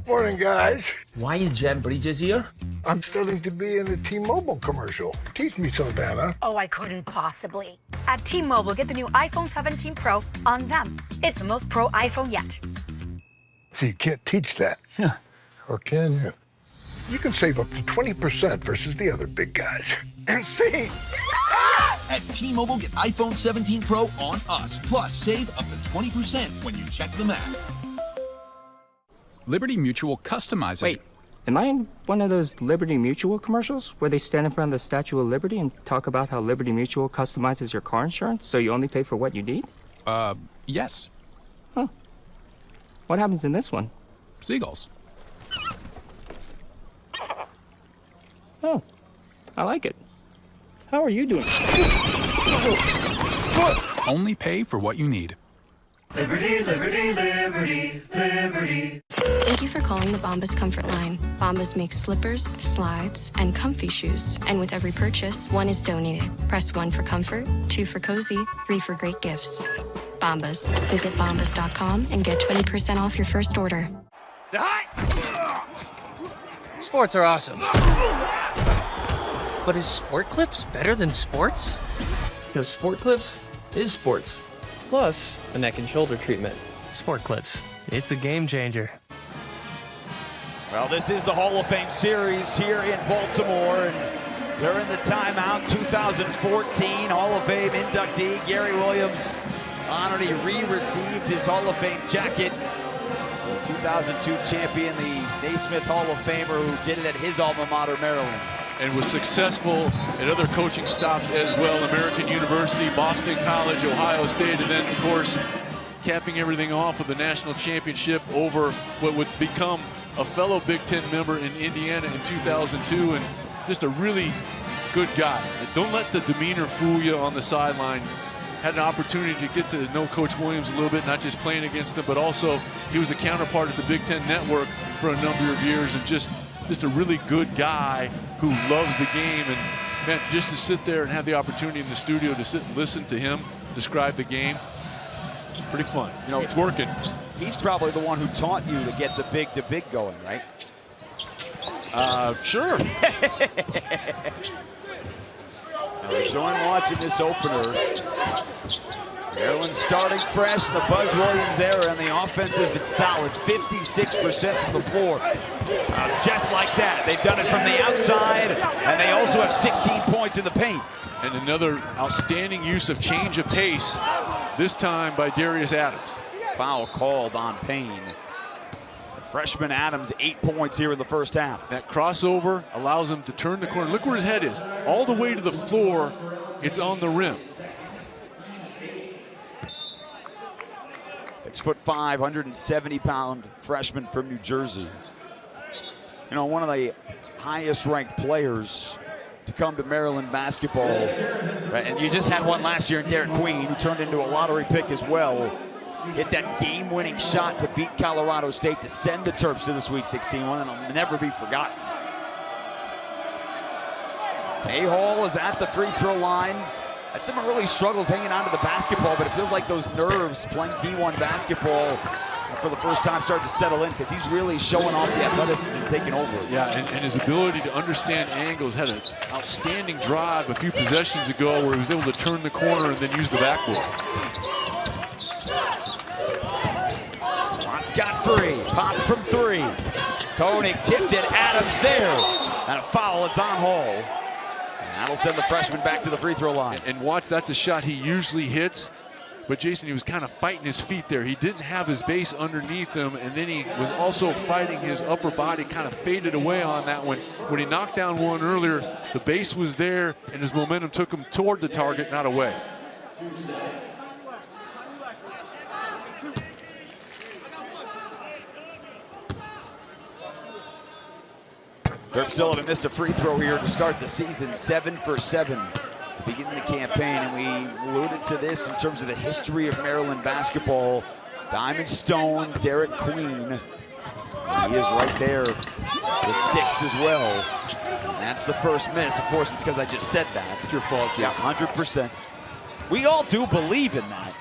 Morning, guys. Why is Jeff Bridges here? I'm studying to be in a T-Mobile commercial. Teach me, Saldana. Oh, I couldn't possibly. At T-Mobile, get the new iPhone 17 Pro on them. It's the most pro iPhone yet. So you can't teach that. Or can you? You can save up to 20% versus the other big guys. And see. At T-Mobile, get iPhone 17 Pro on us. Plus, save up to 20% when you check the math. Liberty Mutual customizes. Wait, am I in one of those Liberty Mutual commercials where they stand in front of the Statue of Liberty and talk about how Liberty Mutual customizes your car insurance so you only pay for what you need? Yes. Huh. What happens in this one? Seagulls. Oh, I like it. How are you doing? Only pay for what you need. Liberty, liberty, liberty, liberty. Thank you for calling the Bombas Comfort Line. Bombas makes slippers, slides, and comfy shoes. And with every purchase, 1 is donated. Press 1 for comfort, 2 for cozy, 3 for great gifts. Bombas. Visit bombas.com and get 20% off your first order. Sports are awesome. But is Sport Clips better than sports? Because Sport Clips is sports. Plus, a neck and shoulder treatment. Sport Clips. It's a game changer. Well, this is the Hall of Fame series here in Baltimore, and they're in the timeout. 2014 Hall of Fame inductee Gary Williams honored. He re-received his Hall of Fame jacket. The 2002 champion, the Naismith Hall of Famer, who did it at his alma mater, Maryland. And was successful at other coaching stops as well. American University, Boston College, Ohio State, and then, of course, capping everything off with the national championship over what would become a fellow Big Ten member in Indiana in 2002, and just a really good guy. Don't let the demeanor fool you on the sideline. Had an opportunity to get to know Coach Williams a little bit, not just playing against him, but also he was a counterpart at the Big Ten Network for a number of years, and just a really good guy who loves the game. And man, just to sit there and have the opportunity in the studio to sit and listen to him describe the game, it's pretty fun. You know, it's working. He's probably the one who taught you to get the big to big going, right? Sure. Now, enjoying watching this opener. Maryland starting fresh in the Buzz Williams era, and the offense has been solid. 56% from the floor. Just like that. They've done it from the outside, and they also have 16 points in the paint. And another outstanding use of change of pace, this time by Darius Adams. Foul called on Payne. The freshman Adams, 8 points here in the first half. That crossover allows him to turn the corner. Look where his head is. All the way to the floor, it's on the rim. 6'5", 170-pound freshman from New Jersey. You know, one of the highest ranked players to come to Maryland basketball. Right? And you just had one last year in Derek Queen, who turned into a lottery pick as well. hit that game-winning shot to beat Colorado State to send the Terps to the Sweet 16, one that'll never be forgotten. Tay Hall is at the free throw line. Had some early struggles hanging on to the basketball, but it feels like those nerves playing D1 basketball for the first time starting to settle in, because he's really showing off the athleticism, taking over. Yeah, and his ability to understand angles. Had an outstanding drive a few possessions ago where he was able to turn the corner and then use the backboard. Mott's got free, pop from three. Koenig tipped it, Adams there. And a foul, it's on Hall. That'll send the freshman back to the free throw line. And watch, that's a shot he usually hits. But Jason, he was kind of fighting his feet there. He didn't have his base underneath him, and then he was also fighting his upper body, kind of faded away on that one. When he knocked down one earlier, the base was there, and his momentum took him toward the target, not away. Terp Sullivan missed a free throw here to start the season, 7 for 7 to begin the campaign, and we alluded to this in terms of the history of Maryland basketball. Diamond Stone, Derek Queen, he is right there with sticks as well. And that's the first miss. Of course, it's because I just said that. It's your fault, Jason. Yeah, 100%. We all do believe in that.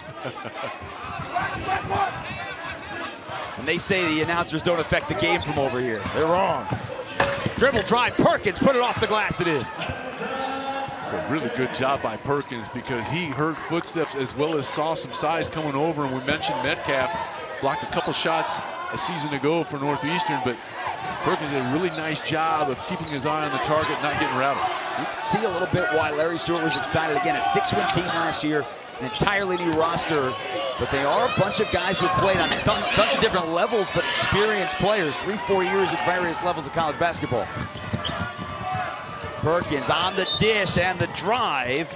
And they say the announcers don't affect the game from over here. They're wrong. Dribble drive, Perkins put it off the glass and in. A really good job by Perkins, because he heard footsteps as well as saw some size coming over. And we mentioned Metcalf blocked a couple shots a season ago for Northeastern, but Perkins did a really nice job of keeping his eye on the target, not getting rattled. You can see a little bit why Larry Stewart was excited. Again, a 6-win team last year, an entirely new roster, but they are a bunch of guys who have played on a bunch of different levels, but experienced players, 3-4 years at various levels of college basketball. Perkins on the dish and the drive,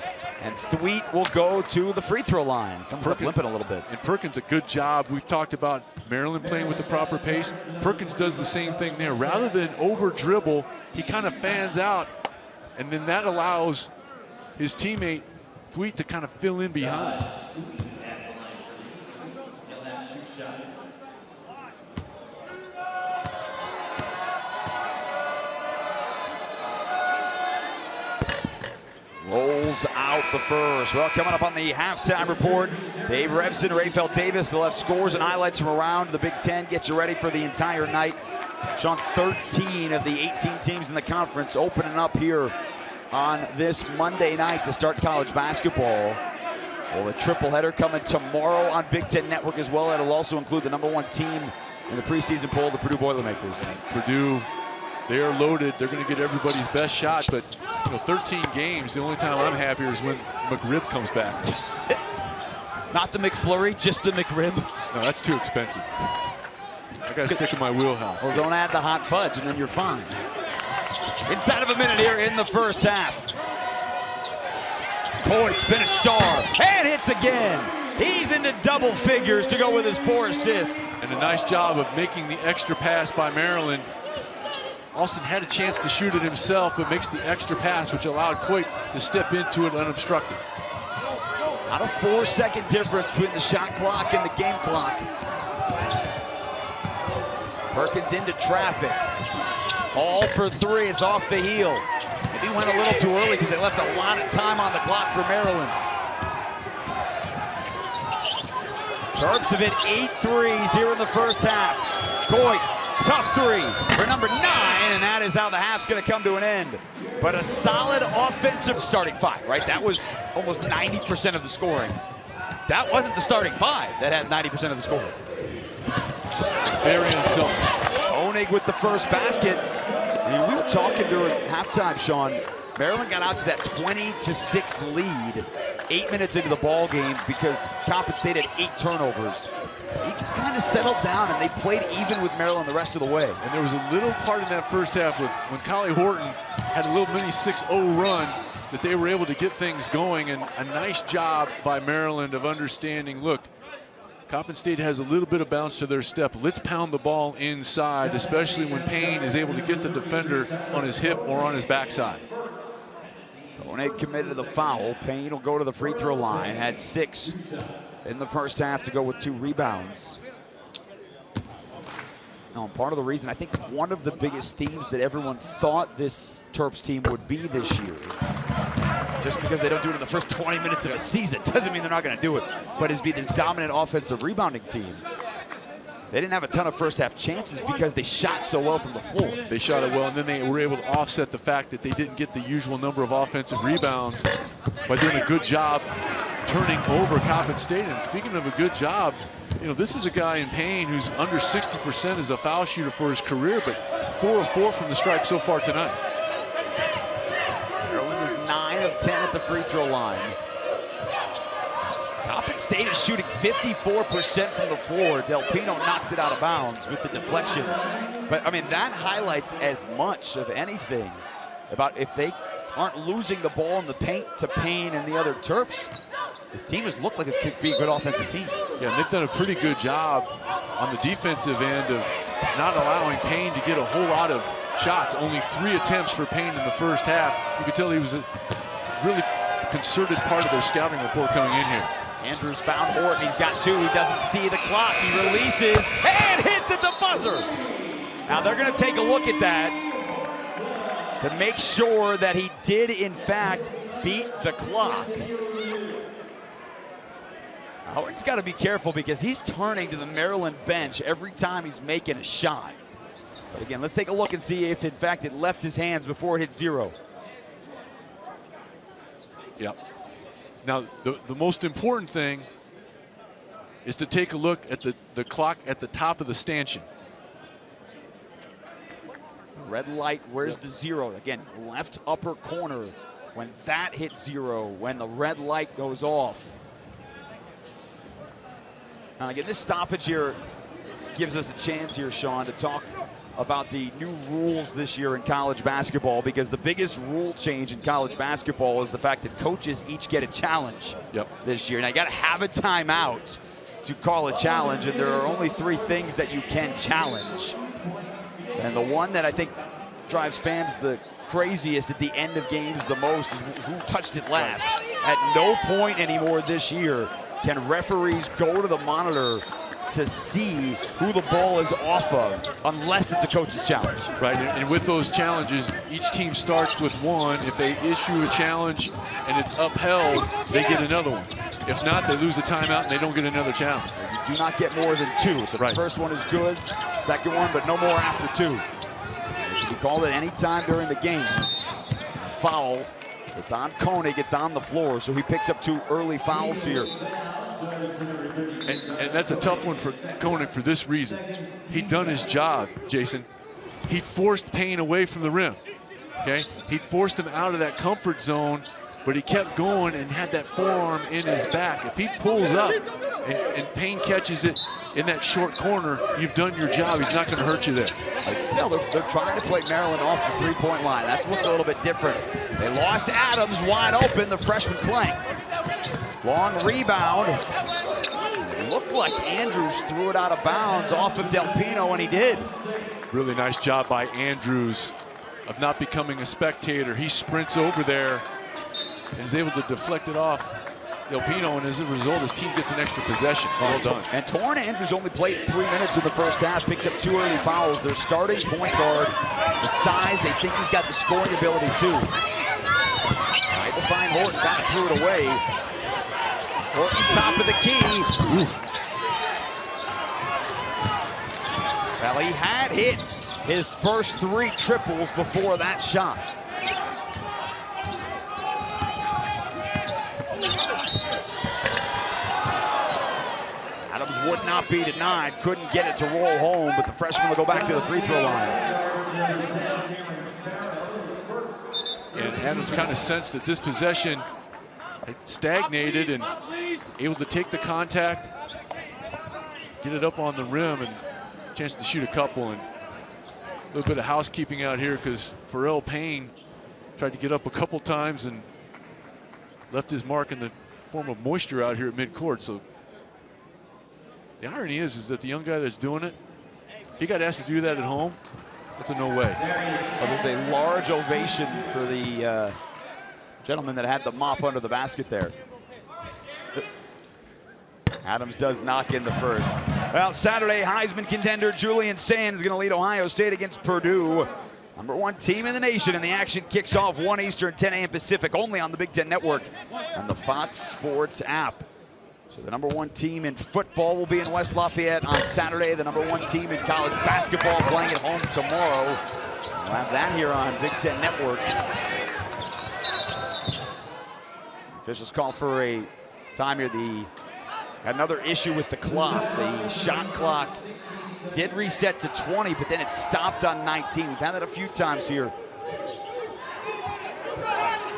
and Thweet will go to the free throw line. Comes up limping a little bit. And Perkins, a good job. We've talked about Maryland playing with the proper pace. Perkins does the same thing there. Rather than over dribble, he kind of fans out, and then that allows his teammate Thweet to kind of fill in behind. Rolls out the first. Well, coming up on the halftime report, Dave Revson, Rayfeld Davis, they'll have scores and highlights from around the Big Ten. Get you ready for the entire night. Sean, 13 of the 18 teams in the conference opening up here on this Monday night to start college basketball. Well, the triple header coming tomorrow on Big Ten Network as well. It'll also include the #1 team in the preseason poll, the Purdue Boilermakers. Purdue, they are loaded. They're going to get everybody's best shot, but 13 games, the only time I'm happier is when McRib comes back. Not the McFlurry, just the McRib. No, that's too expensive. I got to stick in my wheelhouse. Well, don't add the hot fudge, and then you're fine. Inside of a minute here in the first half. Coy's been a star, and hits again. He's into double figures to go with his 4 assists. And a nice job of making the extra pass by Maryland. Austin had a chance to shoot it himself, but makes the extra pass, which allowed Coit to step into it unobstructed. About a 4-second difference between the shot clock and the game clock. Perkins into traffic. All for 3, it's off the heel. Maybe went a little too early because they left a lot of time on the clock for Maryland. Terps have hit 8 threes here in the first half. Coit, tough 3 for number 9, and that is how the half's going to come to an end. But a solid offensive starting 5, right? That was almost 90% of the scoring. That wasn't the starting 5 that had 90% of the scoring. Very unselfish. Koenig with the first basket. I mean, we were talking during halftime, Sean. Maryland got out to that 20-6 lead 8 minutes into the ball game because Coppin State had 8 turnovers. He just kind of settled down, and they played even with Maryland the rest of the way. And there was a little part in that first half with when Collie Horton had a little mini 6-0 run that they were able to get things going, and a nice job by Maryland of understanding, look, Coppin State has a little bit of bounce to their step. Let's pound the ball inside, especially when Payne is able to get the defender on his hip or on his backside. Koenig committed to the foul. Payne will go to the free throw line. Had 6 in the first half to go with 2 rebounds. Now, part of the reason, I think one of the biggest themes that everyone thought this Terps team would be this year, just because they don't do it in the first 20 minutes of a season doesn't mean they're not going to do it, but is be this dominant offensive rebounding team. They didn't have a ton of first half chances because they shot so well from the floor. They shot it well, and then they were able to offset the fact that they didn't get the usual number of offensive rebounds by doing a good job turning over Coppin State. And speaking of a good job, you know, this is a guy in Payne who's under 60% as a foul shooter for his career, but 4 of 4 from the stripe so far tonight. Maryland is 9 of 10 at the free throw line. Coppin State is shooting 54% from the floor. Del Pino knocked it out of bounds with the deflection. But, I mean, that highlights as much of anything about if they aren't losing the ball in the paint to Payne and the other Terps, this team has looked like it could be a good offensive team. Yeah, and they've done a pretty good job on the defensive end of not allowing Payne to get a whole lot of shots. Only 3 attempts for Payne in the first half. You could tell he was a really concerted part of their scouting report coming in here. Andrews found Horton. He's got 2. He doesn't see the clock. He releases and hits at the buzzer. Now they're going to take a look at that to make sure that he did, in fact, beat the clock. Horton's got to be careful because he's turning to the Maryland bench every time he's making a shot. But again, let's take a look and see if, in fact, it left his hands before it hit 0. Yep. Now, the most important thing is to take a look at the clock at the top of the stanchion. Red light, where's the 0? Again, left upper corner. When that hits 0, when the red light goes off. Now again, this stoppage here gives us a chance here, Sean, to talk about the new rules this year in college basketball, because the biggest rule change in college basketball is the fact that coaches each get a challenge this year. Now you got to have a timeout to call a challenge, and there are only 3 things that you can challenge. And the one that I think drives fans the craziest at the end of games the most is who touched it last. At no point anymore this year can referees go to the monitor to see who the ball is off of unless it's a coach's challenge. Right, and with those challenges, each team starts with 1. If they issue a challenge and it's upheld, they get another one. If not, they lose a timeout and they don't get another challenge. You do not get more than 2. So the first one is good, second one, but no more after 2. You can call it any time during the game. Foul. It's on Koenig, it's on the floor, so he picks up 2 early fouls here. And that's a tough one for Koenig for this reason. He'd done his job, Jason. He forced Payne away from the rim, okay? He forced him out of that comfort zone, but he kept going and had that forearm in his back. If he pulls up and Payne catches it in that short corner, you've done your job. He's not going to hurt you there. I can tell they're trying to play Maryland off the 3-point line. That looks a little bit different. They lost Adams wide open, the freshman Clank. Long rebound. It looked like Andrews threw it out of bounds off of Del Pino, and he did. Really nice job by Andrews of not becoming a spectator. He sprints over there and is able to deflect it off Del Pino, and as a result, his team gets an extra possession. Well done. And Torrin Andrews only played 3 minutes in the first half, picked up 2 early fouls. Their starting point guard, the size, they think he's got the scoring ability too. Right to find Horton, kind of threw it away. Horton top of the key. Oof. Well, he had hit his first 3 triples before that shot. Adams would not be denied, couldn't get it to roll home, but the freshman will go back to the free throw line. And Adams kind of sensed that this possession stagnated and able to take the contact, get it up on the rim, and a chance to shoot a couple. And a little bit of housekeeping out here because Pharrell Payne tried to get up a couple times and left his mark in the form of moisture out here at midcourt. So the irony is that the young guy that's doing it, he got asked to do that at home. That's a no way. Well, there's a large ovation for the gentleman that had the mop under the basket there. Adams does knock in the first. Well, Saturday, Heisman contender Julian Sands is going to lead Ohio State against Purdue. #1 team in the nation, and the action kicks off 1 Eastern, 10 a.m. Pacific, only on the Big Ten Network and the Fox Sports app. So the #1 team in football will be in West Lafayette on Saturday. The #1 team in college basketball playing at home tomorrow. We'll have that here on Big Ten Network. Officials call for a time here. Another issue with the clock. The shot clock did reset to 20, but then it stopped on 19. We've had that a few times here.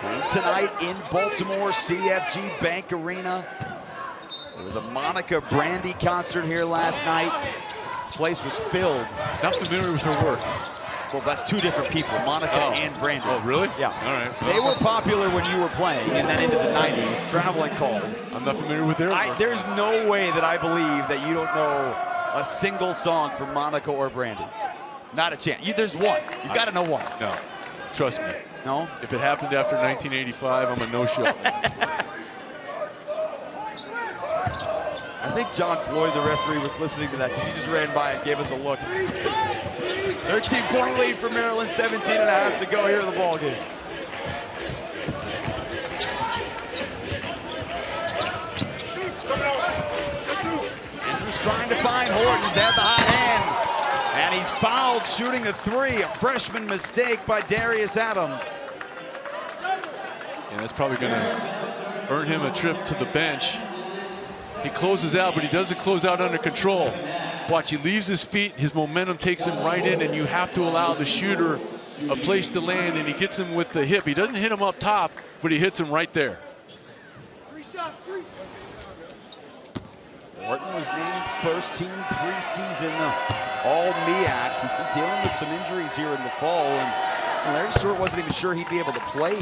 Playing tonight in Baltimore, CFG Bank Arena. There was a Monica Brandy concert here last night. This place was filled. Not familiar with her work. Well, that's two different people, Monica and Brandy. Oh, really? Yeah. All right. They were popular when you were playing, and then into the 90s, Traveling Call. I'm not familiar with their work. There's no way that I believe that you don't know a single song from Monica or Brandy. Not a chance. There's one. You've got to know one. No. Trust me. No? If it happened after 1985, I'm a no-show. I think John Floyd, the referee, was listening to that because he just ran by and gave us a look. 13-point lead for Maryland, 17.5 to go here in the ballgame. Andrews trying to find Horton's at the hot hand. And he's fouled shooting a three, a freshman mistake by Darius Adams. And that's probably going to earn him a trip to the bench. He closes out, but he doesn't close out under control. Watch, he leaves his feet, his momentum takes him right in, and you have to allow the shooter a place to land, and he gets him with the hip. He doesn't hit him up top, but he hits him right there. Horton was named first team preseason All-MEAC. He's been dealing with some injuries here in the fall, and Larry Stewart wasn't even sure he'd be able to play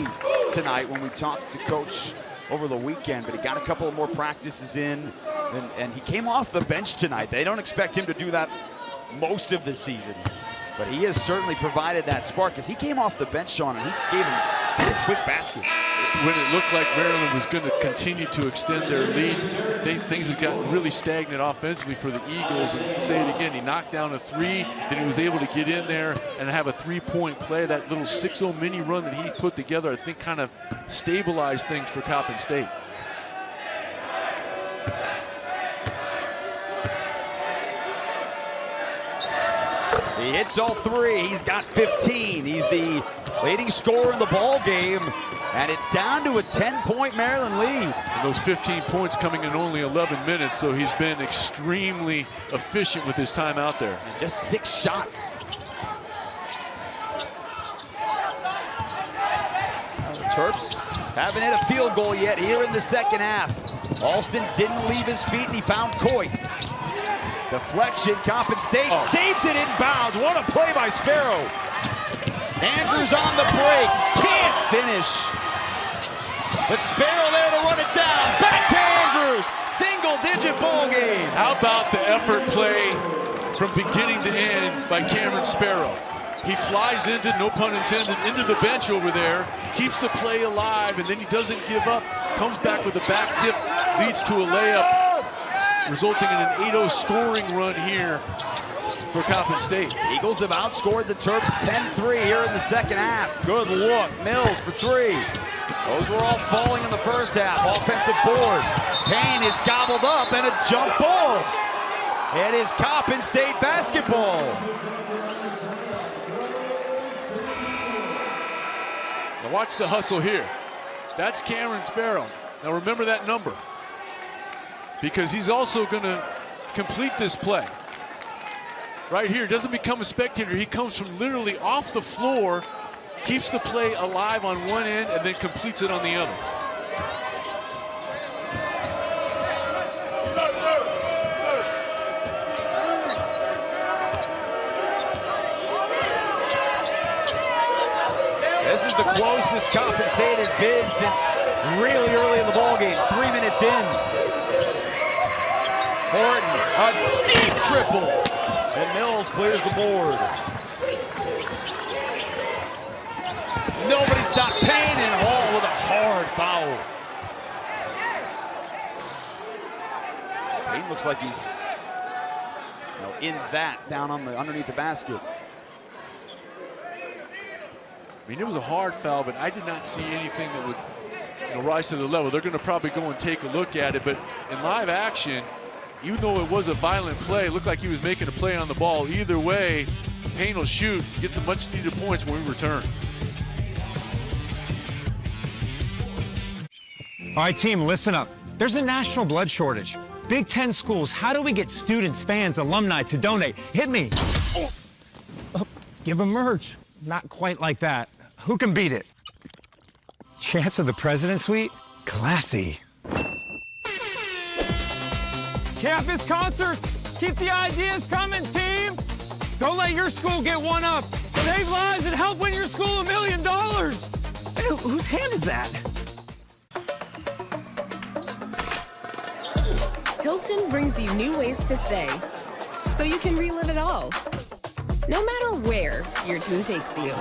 tonight when we talked to Coach over the weekend, but he got a couple of more practices in, and he came off the bench tonight. They don't expect him to do that most of the season, but he has certainly provided that spark because he came off the bench, Sean, and he gave him a quick basket. When it looked like Maryland was going to continue to extend their lead, things had gotten really stagnant offensively for the Eagles. And say it again, he knocked down a three, then he was able to get in there and have a three-point play. That little 6-0 mini run that he put together, I think, kind of stabilized things for Coppin State. He hits all three. He's got 15. He's the leading scorer in the ball game, and it's down to a 10-point Maryland lead. And those 15 points coming in only 11 minutes, so he's been extremely efficient with his time out there. And just 6 shots. The Terps haven't hit a field goal yet here in the second half. Alston didn't leave his feet, and he found Coit. Deflection, Coppin State saves it inbounds. What a play by Sparrow. Andrews on the break, can't finish. But Sparrow there to run it down. Back to Andrews, single-digit ball game. How about the effort play from beginning to end by Cameron Sparrow? He flies into, no pun intended, into the bench over there, keeps the play alive, and then he doesn't give up. Comes back with a back tip, leads to a layup, resulting in an 8-0 scoring run here for Coppin State. Eagles have outscored the Terps 10-3 here in the second half. Good look, Mills for three. Those were all falling in the first half. Offensive board. Payne is gobbled up and a jump ball. It is Coppin State basketball. Now watch the hustle here. That's Cameron Sparrow. Now remember that number, because he's also going to complete this play. Right here, doesn't become a spectator. He comes from literally off the floor, keeps the play alive on one end, and then completes it on the other. This is the closest Coppin State has been since really early in the ballgame. 3 minutes in. Horton, a deep triple. And Mills clears the board. Nobody stopped Payne, and Hall with a hard foul. looks like he's in that down on the underneath the basket. I mean, it was a hard foul, but I did not see anything that would rise to the level. They're going to probably go and take a look at it, but in live action, even though it was a violent play, it looked like he was making a play on the ball. Either way, Payne will shoot, get some much-needed points when we return. All right, team, listen up. There's a national blood shortage. Big Ten schools, how do we get students, fans, alumni to donate? Hit me. Give them merch. Not quite like that. Who can beat it? Chance of the President's Suite? Classy. Campus concert. Keep the ideas coming, team. Don't let your school get one up. Save lives and help win your school $1 million. Hey, whose hand is that? Hilton brings you new ways to stay, so you can relive it all, no matter where your tune takes you.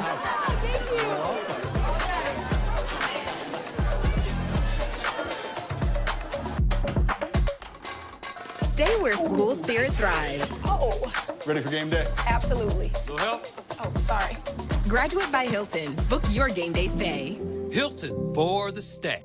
Stay where school spirit thrives. Ready for game day? Absolutely. Little help? Oh, sorry. Graduate by Hilton. Book your game day stay. Hilton for the stay.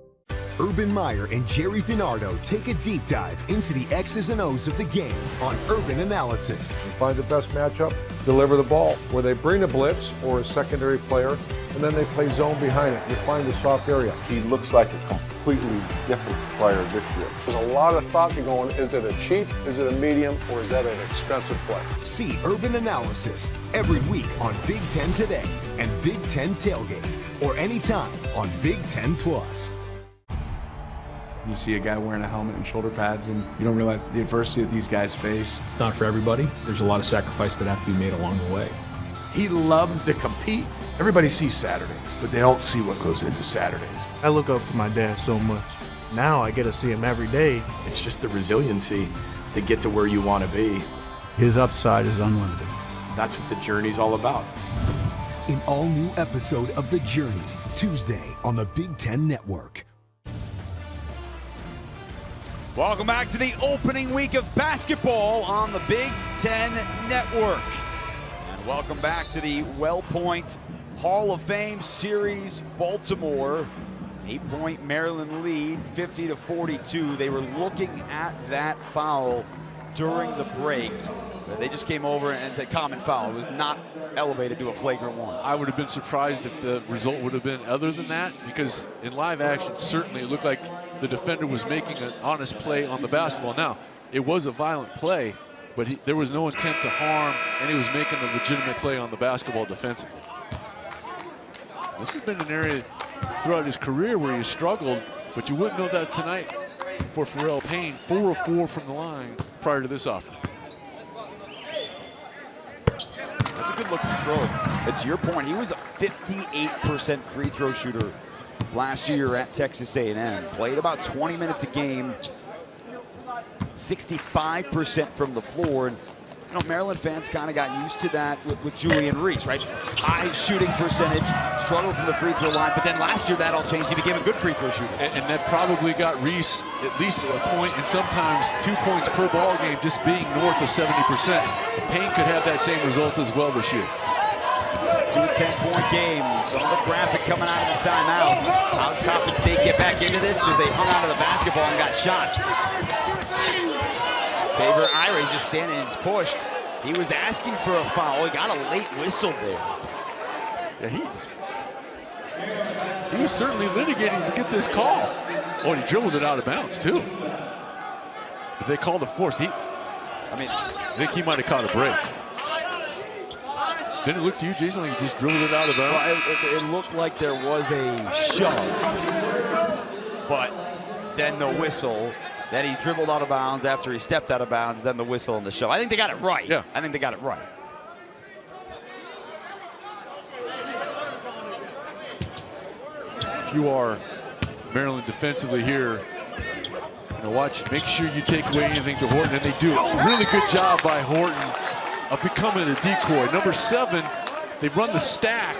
Urban Meyer and Jerry DiNardo take a deep dive into the X's and O's of the game on Urban Analysis. You find the best matchup, deliver the ball, where they bring a blitz or a secondary player, and then they play zone behind it. You find the soft area. He looks like a completely different player this year. There's a lot of thought going, is it a cheap, is it a medium, or is that an expensive play? See Urban Analysis every week on Big Ten Today and Big Ten Tailgate, or anytime on Big Ten Plus. You see a guy wearing a helmet and shoulder pads, and you don't realize the adversity that these guys face. It's not for everybody. There's a lot of sacrifice that have to be made along the way. He loves to compete. Everybody sees Saturdays, but they don't see what goes into Saturdays. I look up to my dad so much. Now I get to see him every day. It's just the resiliency to get to where you want to be. His upside is unlimited. That's what the journey's all about. An all-new episode of The Journey, Tuesday on the Big Ten Network. Welcome back to the opening week of basketball on the Big Ten Network. And welcome back to the WellPoint Hall of Fame Series, Baltimore. 8-point Maryland lead, 50-42. They were looking at that foul during the break. They just came over and said common foul. It was not elevated to a flagrant one. I would have been surprised if the result would have been other than that, because in live action, certainly it looked like the defender was making an honest play on the basketball. Now, it was a violent play, but there was no intent to harm, and he was making a legitimate play on the basketball defensively. This has been an area throughout his career where he struggled, but you wouldn't know that tonight for Pharrell Payne. 4 of 4 from the line prior to this offense. That's a good looking stroke. And to your point, he was a 58% free throw shooter last year at Texas A&M. Played about 20 minutes a game, 65% from the floor. And you know, Maryland fans kind of got used to that with Julian Reese, right? High shooting percentage, struggled from the free throw line, but then last year that all changed. He became a good free throw shooter. And that probably got Reese at least a point and sometimes 2 points per ball game, just being north of 70%. Payne could have that same result as well this year. 2 10-point games. On the graphic coming out of the timeout. How does Coppin State get back into this? Because they hung onto the basketball and got shots. Favorite Ira, he's just standing and he's pushed. He was asking for a foul. He got a late whistle there. Yeah, he was certainly litigating to get this call. Oh, and he dribbled it out of bounds, too. If they called a force, I think he might have caught a break. Didn't it look to you, Jason, like he just dribbled it out of bounds? Well, it looked like there was a shove, but then the whistle. Then he dribbled out of bounds after he stepped out of bounds, then the whistle and the shove. I think they got it right. Yeah. I think they got it right. If you are Maryland defensively here, make sure you take away anything to Horton, and they do. Really good job by Horton of becoming a decoy. Number 7, they run the stack.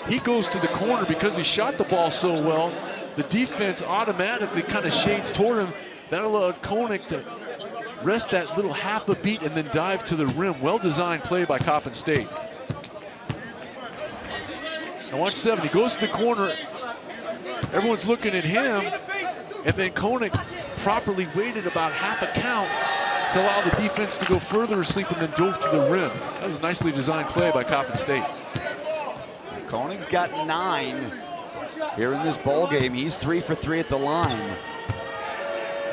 He goes to the corner because he shot the ball so well. The defense automatically kind of shades toward him. That allowed Koenig to rest that little half a beat and then dive to the rim. Well-designed play by Coppin State. Now watch 7, he goes to the corner. Everyone's looking at him, and then Koenig properly waited about half a count to allow the defense to go further asleep and then dove to the rim. That was a nicely designed play by Coppin State. Koenig's got 9 here in this ball game. He's 3 for 3 at the line.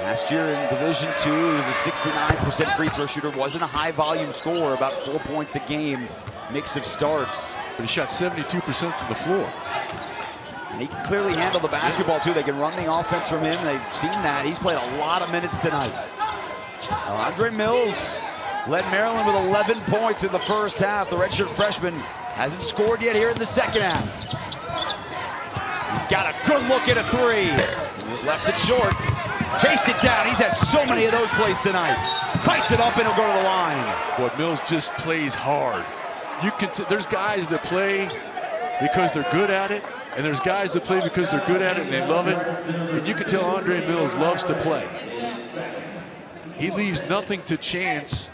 Last year in Division II, he was a 69% free throw shooter. Wasn't a high volume scorer, about 4 points a game, mix of starts. But he shot 72% from the floor. And he can clearly handle the basketball too. They can run the offense from him. They've seen that. He's played a lot of minutes tonight. Now, Andre Mills led Maryland with 11 points in the first half. The redshirt freshman hasn't scored yet here in the second half. He's got a good look at a 3. He's left it short. Chased it down. He's had so many of those plays tonight. Fights it up and he'll go to the line. Boy, Mills just plays hard. You can there's guys that play because they're good at it, and there's guys that play because they're good at it and they love it. And you can tell Andre Mills loves to play. He leaves nothing to chance.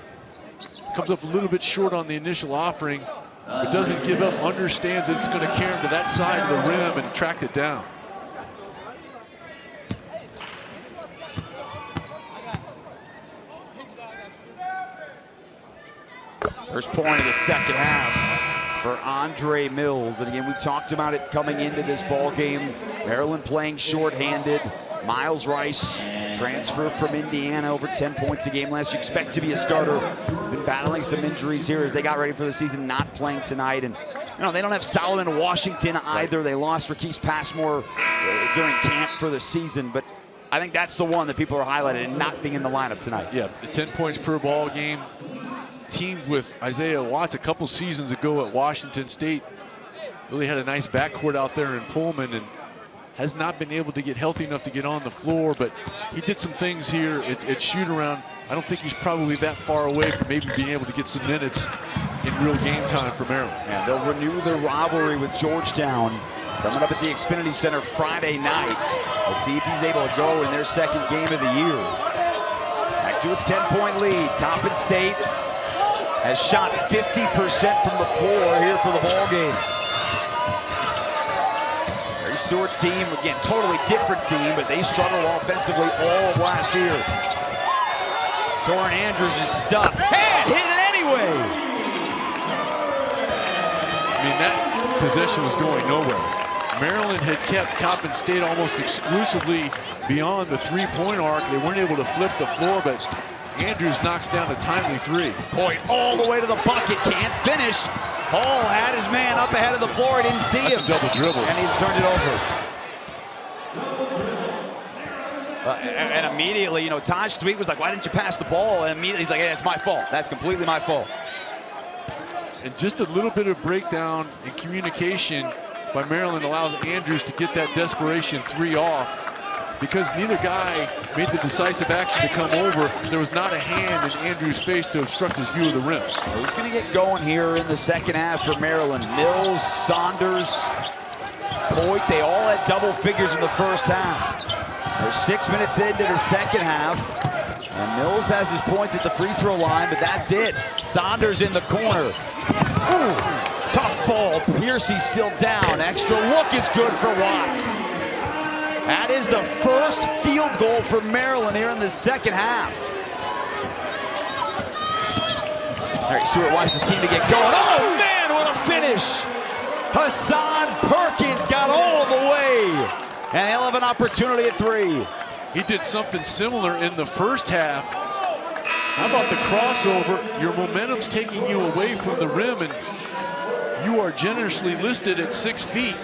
Comes up a little bit short on the initial offering, but doesn't give up, understands that it's going to carry him to that side of the rim and track it down. First point of the second half for Andre Mills. And again, we talked about it coming into this ball game. Maryland playing shorthanded. Miles Rice, transfer from Indiana, over 10 points a game last year. Expect to be a starter. Been battling some injuries here as they got ready for the season, not playing tonight. And you know, they don't have Solomon Washington either. They lost Raquise Passmore during camp for the season. But I think that's the one that people are highlighted and not being in the lineup tonight. Yeah, the 10 points per ball game. Teamed with Isaiah Watts a couple seasons ago at Washington State. Really had a nice backcourt out there in Pullman and has not been able to get healthy enough to get on the floor, but he did some things here at shoot-around. I don't think he's probably that far away from maybe being able to get some minutes in real game time for Maryland. Yeah, they'll renew their rivalry with Georgetown coming up at the Xfinity Center Friday night. We'll see if he's able to go in their second game of the year. Back to a 10-point lead. Coppin State has shot 50% from the floor here for the ball game. Barry Stewart's team, again, totally different team, but they struggled offensively all of last year. Doran Andrews is stuck. And hit it anyway! I mean, that possession was going nowhere. Maryland had kept Coppin State almost exclusively beyond the three-point arc. They weren't able to flip the floor, but Andrews knocks down a timely 3. Point all the way to the bucket, can't finish. Hall had his man up ahead of the floor, he didn't see him. Double dribble. And he turned it over. And immediately, you know, Taj Thweet was like, why didn't you pass the ball? And immediately he's like, hey, it's my fault. That's completely my fault. And just a little bit of breakdown in communication by Maryland allows Andrews to get that desperation 3 off. Because neither guy made the decisive action to come over, there was not a hand in Andrews' face to obstruct his view of the rim. Who's going to get going here in the second half for Maryland? Mills, Saunders, Coit, they all had double figures in the first half. They're 6 minutes into the second half. And Mills has his points at the free throw line, but that's it. Saunders in the corner. Ooh, tough fall. Piercy's still down. Extra look is good for Watts. That is the first field goal for Maryland here in the second half. All right, Stewart wants his team to get going. Oh, man, what a finish. Hassan Perkins got all the way. And he'll have an opportunity at 3. He did something similar in the first half. How about the crossover? Your momentum's taking you away from the rim, and you are generously listed at 6 feet.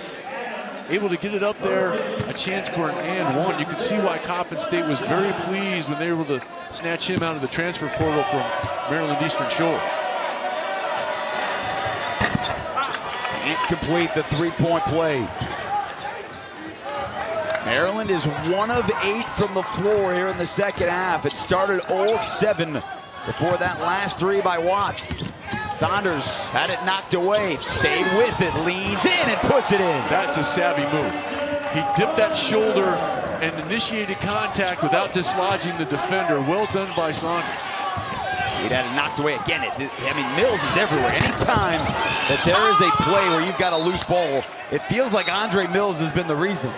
Able to get it up there, a chance for an and one. You could see why Coppin State was very pleased when they were able to snatch him out of the transfer portal from Maryland Eastern Shore. Can't complete the 3-point play. Maryland is 1 of 8 from the floor here in the second half. It started 0 of 7 before that last 3 by Watts. Saunders had it knocked away, stayed with it, leans in and puts it in. That's a savvy move. He dipped that shoulder and initiated contact without dislodging the defender. Well done by Saunders. He'd had it knocked away again. Mills is everywhere. Anytime that there is a play where you've got a loose ball, it feels like Andre Mills has been the reason.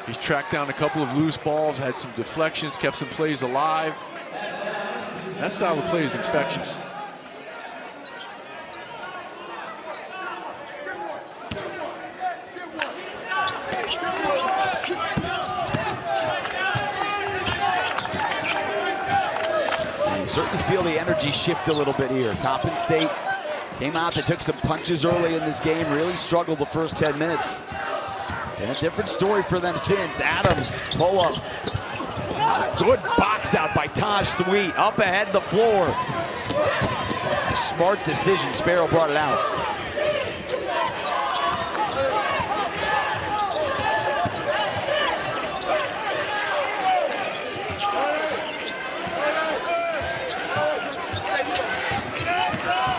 He's tracked down a couple of loose balls, had some deflections, kept some plays alive. That style of play is infectious. You certainly feel the energy shift a little bit here. Coppin State came out, they took some punches early in this game, really struggled the first 10 minutes. And a different story for them since. Adams, pull up. Good box out by Taj Thweet, up ahead the floor. A smart decision, Sparrow brought it out.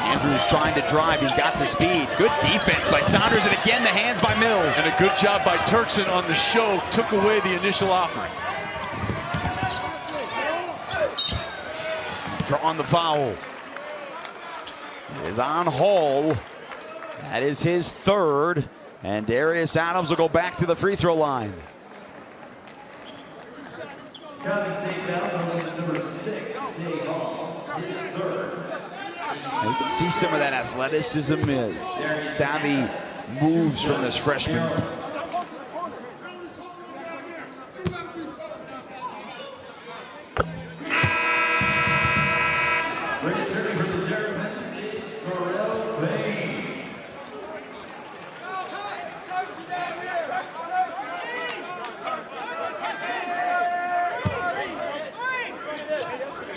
Andrews trying to drive, he's got the speed. Good defense by Saunders, and again the hands by Mills. And a good job by Turkson on the show, took away the initial offering. On the foul. It is on Hall. That is his third. And Darius Adams will go back to the free throw line. Coppin State foul number 6, State Hall, his third. You can see some of that athleticism, savvy moves from this freshman.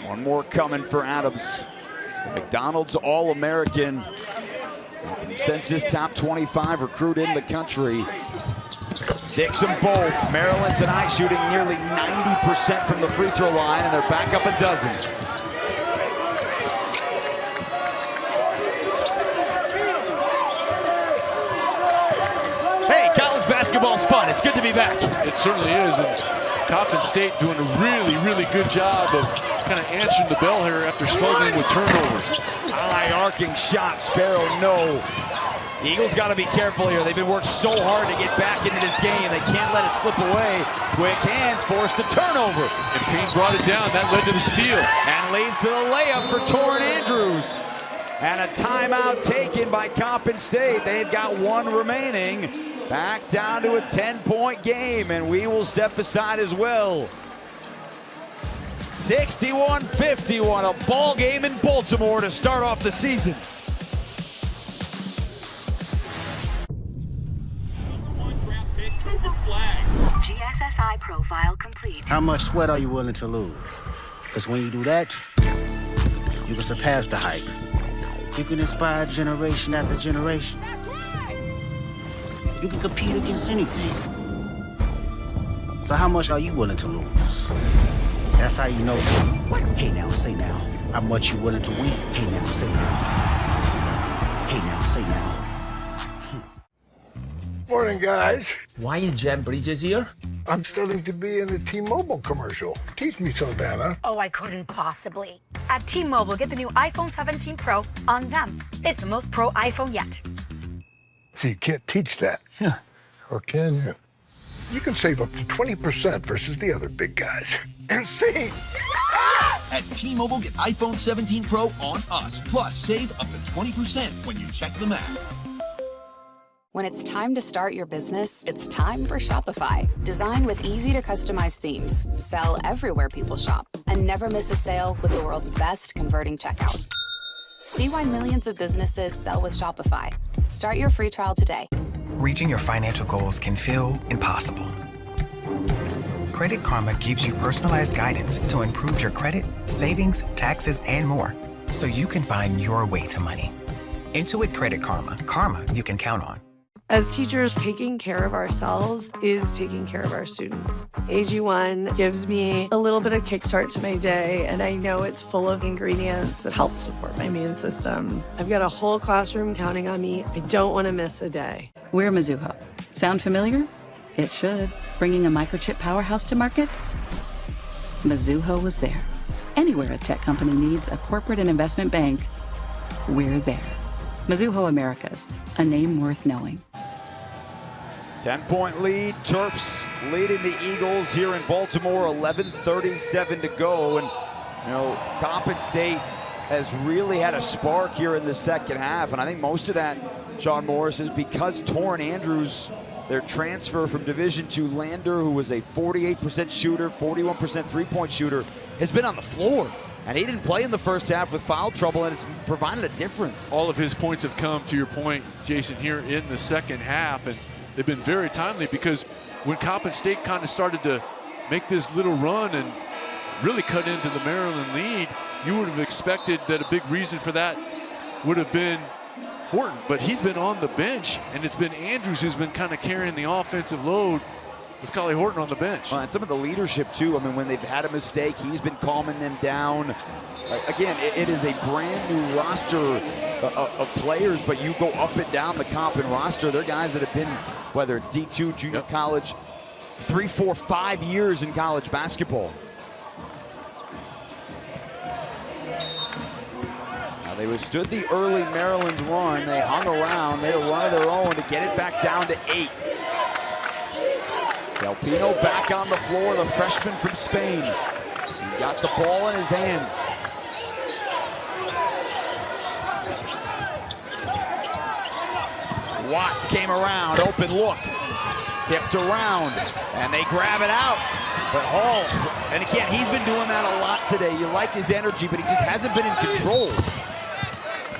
One more coming for Adams. McDonald's All-American, consensus top 25 recruit in the country. Sticks them both. Maryland tonight shooting nearly 90% from the free throw line, and they're back up a dozen. Hey, college basketball's fun. It's good to be back. It certainly is, and Coppin State doing a really, really good job of kind of answering the bell here after struggling with turnovers. High arcing shot, Sparrow, no. The Eagles got to be careful here. They've been worked so hard to get back into this game. They can't let it slip away. Quick hands forced the turnover. And Payne brought it down. That led to the steal. And leads to the layup for Torrin Andrews. And a timeout taken by Coppin State. They've got one remaining. Back down to a 10-point game, and we will step aside as well. 61-51, a ball game in Baltimore to start off the season. GSSI profile complete. How much sweat are you willing to lose? Because when you do that, you can surpass the hype. You can inspire generation after generation. You can compete against anything. So how much are you willing to lose? That's how you know. Hey now, say now. How much you willing to win? Hey now, say now. Hey now, say now. Morning, guys. Why is Jeff Bridges here? I'm studying to be in a T-Mobile commercial. Teach me, Saldana. Oh, I couldn't possibly. At T-Mobile, get the new iPhone 17 Pro on them. It's the most pro iPhone yet. So you can't teach that. Or can you? You can save up to 20% versus the other big guys. And see. At T-Mobile, get iPhone 17 Pro on us. Plus, save up to 20% when you check the math. When it's time to start your business, it's time for Shopify. Designed with easy-to-customize themes, sell everywhere people shop, and never miss a sale with the world's best converting checkout. See why millions of businesses sell with Shopify. Start your free trial today. Reaching your financial goals can feel impossible. Credit Karma gives you personalized guidance to improve your credit, savings, taxes, and more, so you can find your way to money. Intuit Credit Karma. Karma you can count on. As teachers, taking care of ourselves is taking care of our students. AG1 gives me a little bit of kickstart to my day, and I know it's full of ingredients that help support my immune system. I've got a whole classroom counting on me. I don't want to miss a day. We're Mizuho. Sound familiar? It should. Bringing a microchip powerhouse to market? Mizuho was there. Anywhere a tech company needs a corporate and investment bank, we're there. Mizuho Americas, a name worth knowing. 10-point lead. Terps leading the Eagles here in Baltimore. 11:37 to go. And, you know, Coppin State has really had a spark here in the second half. And I think most of that, Sean Morris, is because Torrin Andrews, their transfer from Division II Lander, who was a 48% shooter, 41% three-point shooter, has been on the floor. And he didn't play in the first half with foul trouble, and it's provided a difference. All of his points have come, to your point, Jason, here in the second half. And they've been very timely, because when Coppin State kind of started to make this little run and really cut into the Maryland lead, you would have expected that a big reason for that would have been Horton. But he's been on the bench, and it's been Andrews who's been kind of carrying the offensive load with Collie Horton on the bench. And some of the leadership, too. I mean, when they've had a mistake, he's been calming them down. Again, it is a brand new roster of players, but you go up and down the Coppin roster. They're guys that have been, whether it's D2, junior college, 3, 4, 5 years in college basketball. Now, they withstood the early Maryland run. They hung around, made a run of their own to get it back down to 8. Del Pino back on the floor, the freshman from Spain. He's got the ball in his hands. Watts came around, open look, tipped around, and they grab it out. But Hall, and again, he's been doing that a lot today. You like his energy, but he just hasn't been in control.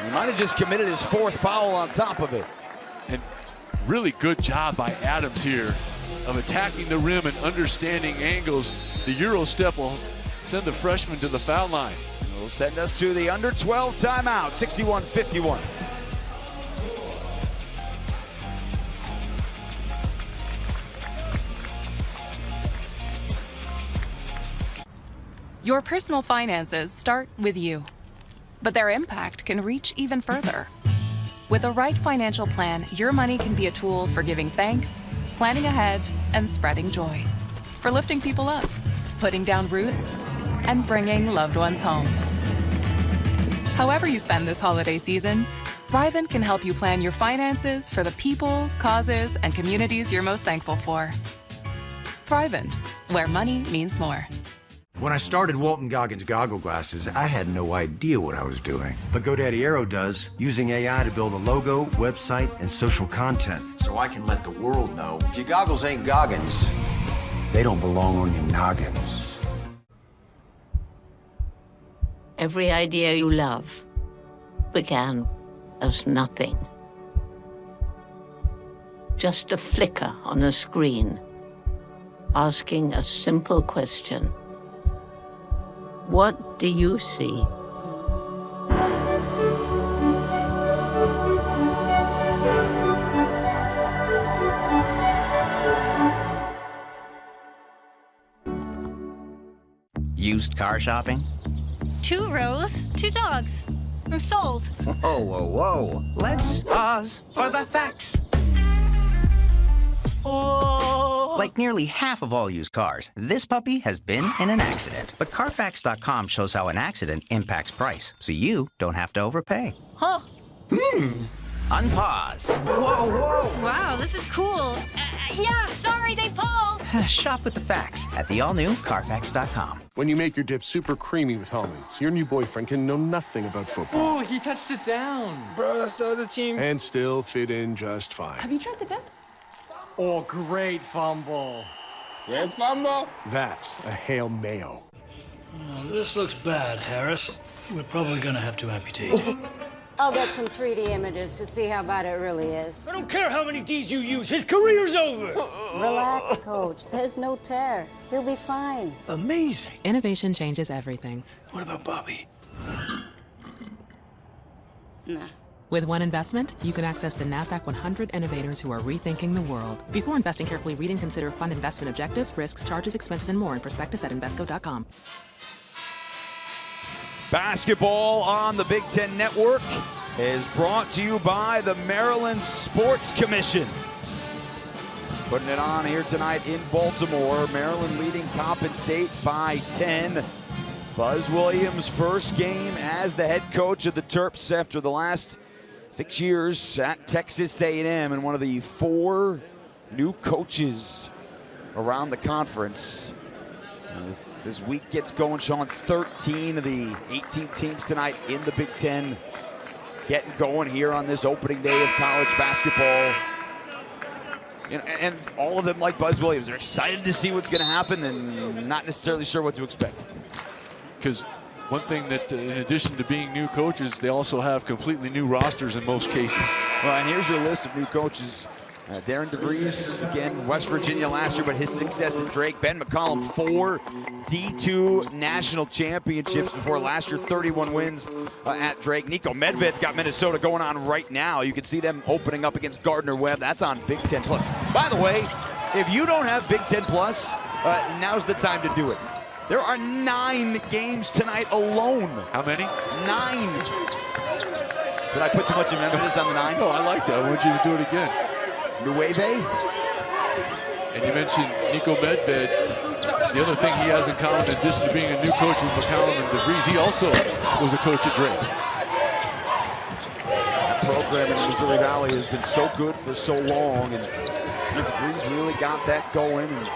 He might have just committed his 4th foul on top of it. And really good job by Adams here of attacking the rim and understanding angles. The Euro step will send the freshman to the foul line. It will send us to the under 12 timeout, 61-51. Your personal finances start with you, but their impact can reach even further. With the right financial plan, your money can be a tool for giving thanks, planning ahead, and spreading joy. For lifting people up, putting down roots, and bringing loved ones home. However you spend this holiday season, Thrivent can help you plan your finances for the people, causes, and communities you're most thankful for. Thrivent, where money means more. When I started Walton Goggins Goggle Glasses, I had no idea what I was doing. But GoDaddy Aero does, using AI to build a logo, website, and social content. So I can let the world know if your goggles ain't Goggins, they don't belong on your noggins. Every idea you love began as nothing. Just a flicker on a screen, asking a simple question. What do you see? Used car shopping? 2 rows, 2 dogs. I'm sold. Whoa, whoa, whoa. Let's pause for the facts. Oh. Like nearly half of all used cars, this puppy has been in an accident. But Carfax.com shows how an accident impacts price, so you don't have to overpay. Huh. Unpause. Whoa, whoa. Wow, this is cool. Yeah, sorry, they pulled. Shop with the facts at the all-new Carfax.com. When you make your dip super creamy with almonds, your new boyfriend can know nothing about football. Oh, he touched it down. Bro, that's the other team. And still fit in just fine. Have you tried the dip? Oh, great fumble. Great fumble? That's a Hail Mayo. Oh, this looks bad, Harris. We're probably gonna have to amputate. I'll get some 3D images to see how bad it really is. I don't care how many Ds you use. His career's over. Relax, Coach. There's no tear. He'll be fine. Amazing. Innovation changes everything. What about Bobby? Nah. With one investment, you can access the NASDAQ 100 innovators who are rethinking the world. Before investing, carefully read and consider fund investment objectives, risks, charges, expenses, and more in prospectus at Invesco.com. Basketball on the Big Ten Network is brought to you by the Maryland Sports Commission. Putting it on here tonight in Baltimore. Maryland leading Coppin State by 10. Buzz Williams' first game as the head coach of the Terps after the last 6 years at Texas A&M, and one of the 4 new coaches around the conference. This week gets going, Sean. 13 of the 18 teams tonight in the Big Ten getting going here on this opening day of college basketball. You know, and all of them, like Buzz Williams, are excited to see what's going to happen and not necessarily sure what to expect. Because one thing that, in addition to being new coaches, they also have completely new rosters in most cases. Well, and here's your list of new coaches. Darren DeVries, again, West Virginia last year, but his success at Drake. Ben McCollum, 4 D2 national championships before last year, 31 wins at Drake. Nico Medved's got Minnesota going on right now. You can see them opening up against Gardner-Webb. That's on Big Ten Plus. By the way, if you don't have Big Ten Plus, now's the time to do it. There are 9 games tonight alone. How many? 9. Did I put too much emphasis on the 9? No, I like that. I want you to do it again. Nueve. And you mentioned Nico Medved. The other thing he has in common, in addition to being a new coach with McCollum and DeVries, he also was a coach at Drake. That program in the Missouri Valley has been so good for so long, and DeVries really got that going. And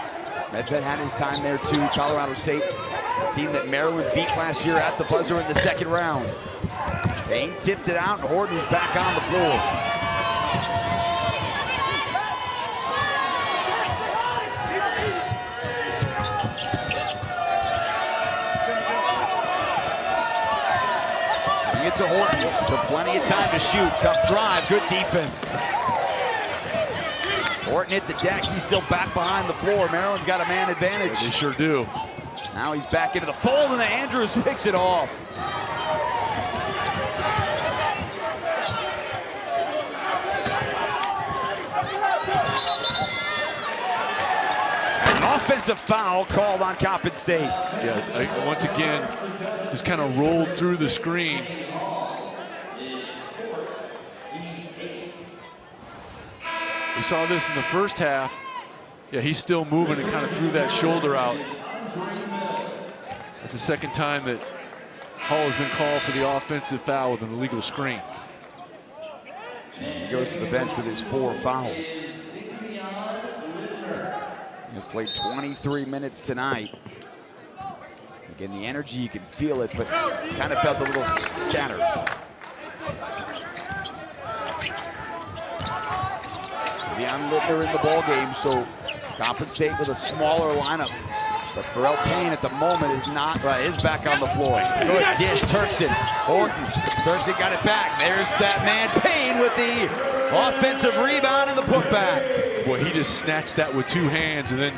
Medved had his time there too. Colorado State, a team that Maryland beat last year at the buzzer in the second round. Payne tipped it out, and Horton is back on the floor. To Horton, so plenty of time to shoot. Tough drive, good defense. Horton hit the deck, he's still back behind the floor. Maryland's got a man advantage. Yeah, they sure do. Now he's back into the fold, and Andrews picks it off. An offensive foul called on Coppin State. Yeah, once again, just kind of rolled through the screen. We saw this in the first half. Yeah, he's still moving and kind of threw that shoulder out. That's the second time that Hall has been called for the offensive foul with an illegal screen. And he goes to the bench with his 4 fouls. He's played 23 minutes tonight. Again, the energy, you can feel it, but kind of felt a little scattered. Deion Littner in the ball game, so Coppin State with a smaller lineup. But Pharrell Payne at the moment is not is back on the floor. Good dish, Turkson. Horton. Turkson got it back. There's that man Payne with the offensive rebound and the putback. Boy, he just snatched that with 2 hands and then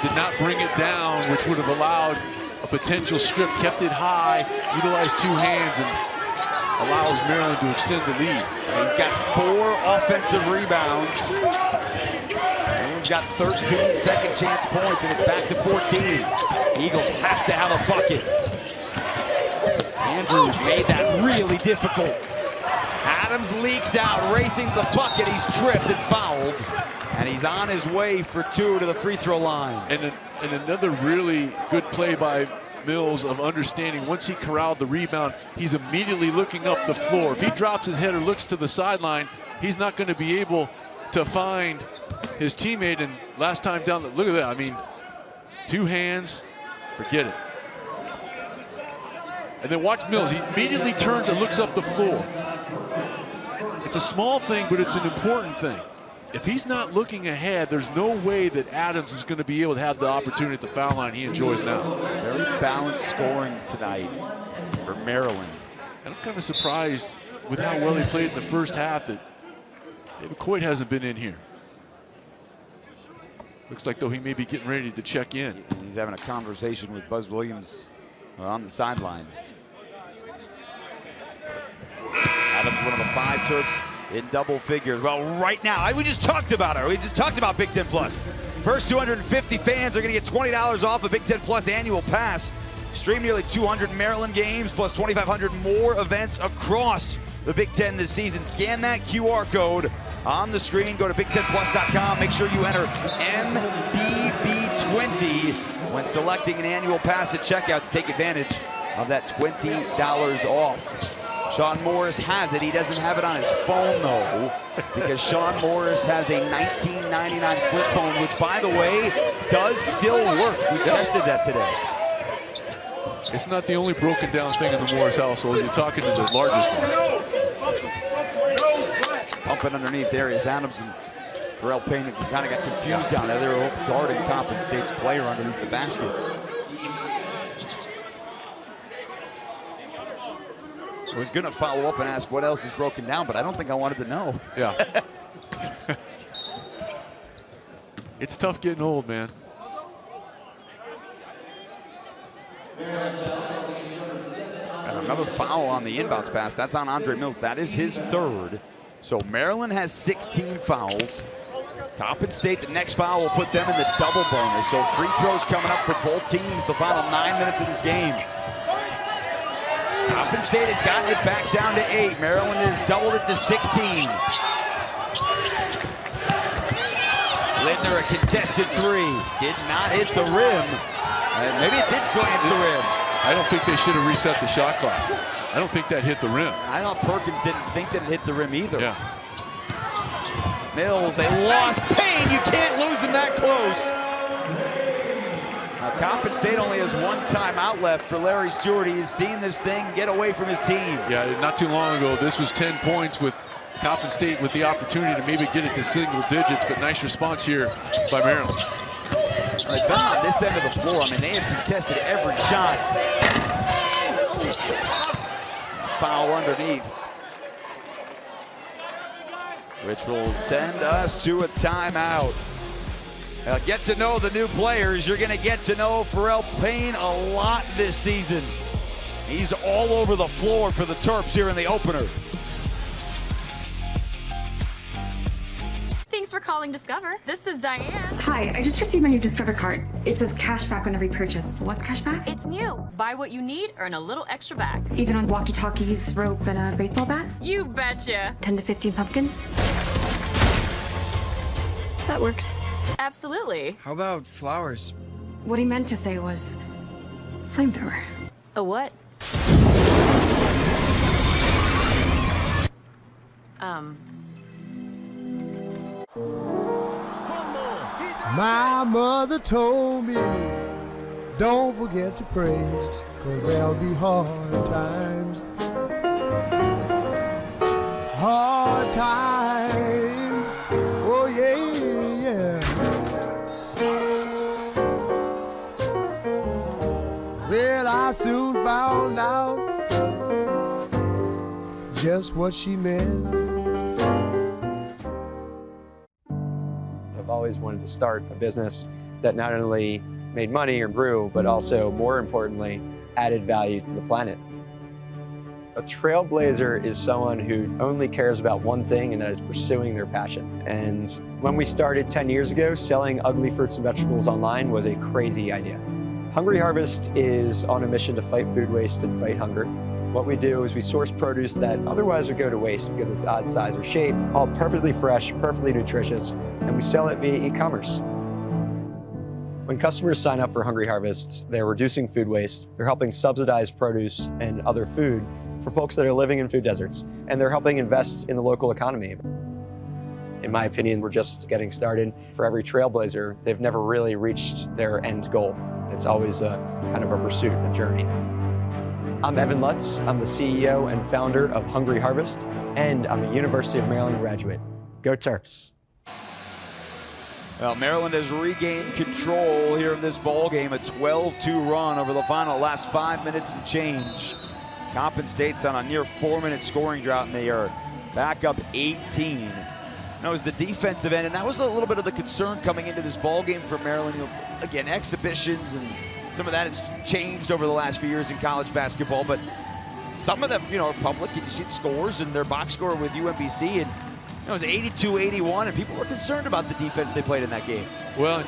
did not bring it down, which would have allowed a potential strip. Kept it high, utilized 2 hands, and allows Maryland to extend the lead. He's got 4 offensive rebounds. Maryland's got 13 second chance points, and it's back to 14. Eagles have to have a bucket. Andrews made that really difficult. Adams leaks out, racing the bucket. He's tripped and fouled, and he's on his way for 2 to the free throw line. And another really good play by Mills of understanding once he corralled the rebound, he's immediately looking up the floor. If he drops his head or looks to the sideline, he's not going to be able to find his teammate. And last time down, look at that. I mean, 2 hands, forget it. And then watch Mills. He immediately turns and looks up the floor. It's a small thing, but it's an important thing. If he's not looking ahead, there's no way that Adams is going to be able to have the opportunity at the foul line he enjoys now. Very balanced scoring tonight for Maryland. And I'm kind of surprised with how well he played in the first half that David Coit hasn't been in here. Looks like, though, he may be getting ready to check in. He's having a conversation with Buzz Williams on the sideline. Adams, one of the 5 Terps in double figures. Well, right now, we just talked about it. We just talked about Big Ten Plus. First 250 fans are going to get $20 off a Big Ten Plus annual pass. Stream nearly 200 Maryland games plus 2,500 more events across the Big Ten this season. Scan that QR code on the screen. Go to Big10Plus.com. Make sure you enter MBB20 when selecting an annual pass at checkout to take advantage of that $20 off. Sean Morris has it. He doesn't have it on his phone, though, because Sean Morris has a 1999 flip phone, which, by the way, does still work. We tested that today. It's not the only broken down thing in the Morris household. You're talking to the largest one. Pumping underneath Arias Adams and Pharrell Payne kind of got confused down there. They were guarding Coppin State's player underneath the basket. I was going to follow up and ask what else is broken down, but I don't think I wanted to know. Yeah. It's tough getting old, man. And another foul on the inbounds pass. That's on Andre Mills. That is his third. So Maryland has 16 fouls. Coppin State, the next foul will put them in the double bonus. So free throws coming up for both teams the final 9 minutes of this game. Coppin State had gotten it back down to 8. Maryland has doubled it to 16. Lindner, a contested three. Did not hit the rim. And maybe it did glance the rim. I don't think they should have reset the shot clock. I don't think that hit the rim. I thought Perkins didn't think that it hit the rim either. Yeah. Mills, they lost Payne. You can't lose him that close. Now, Coppin State only has one timeout left for Larry Stewart. He's seen this thing get away from his team. Yeah, not too long ago, this was 10 points with Coppin State with the opportunity to maybe get it to single digits, but nice response here by Maryland. They've been on this end of the floor. I mean, they have contested every shot. Foul underneath, which will send us to a timeout. Now, get to know the new players. You're going to get to know Pharrell Payne a lot this season. He's all over the floor for the Terps here in the opener. Thanks for calling Discover. This is Diane. Hi, I just received my new Discover card. It says cash back on every purchase. What's cash back? It's new. Buy what you need, earn a little extra back. Even on walkie-talkies, rope, and a baseball bat? You betcha. 10 to 15 pumpkins? That works. Absolutely. How about flowers? What he meant to say was flamethrower. A what? My mother told me, don't forget to pray, 'cause there'll be hard times. Hard times, oh yeah, yeah. Well, I soon found out just what she meant. I've always wanted to start a business that not only made money or grew, but also, more importantly, added value to the planet. A trailblazer is someone who only cares about one thing, and that is pursuing their passion. And when we started 10 years ago, selling ugly fruits and vegetables online was a crazy idea. Hungry Harvest is on a mission to fight food waste and fight hunger. What we do is we source produce that otherwise would go to waste because it's odd size or shape, all perfectly fresh, perfectly nutritious, and we sell it via e-commerce. When customers sign up for Hungry Harvest, they're reducing food waste, they're helping subsidize produce and other food for folks that are living in food deserts, and they're helping invest in the local economy. In my opinion, we're just getting started. For every trailblazer, they've never really reached their end goal. It's always a kind of a pursuit, a journey. I'm Evan Lutz. I'm the CEO and founder of Hungry Harvest, and I'm a University of Maryland graduate. Go Terps. Well, Maryland has regained control here in this ball game, a 12-2 run over the final last 5 minutes and change. Coppin State's on a near 4-minute scoring drought, and they are back up 18. Now, it was the defensive end, and that was a little bit of the concern coming into this ball game for Maryland. You know, again, exhibitions, and some of that has changed over the last few years in college basketball, but some of them, you know, are public, and you see the scores and their box score with UMBC, and it was 82-81, and people were concerned about the defense they played in that game. Well,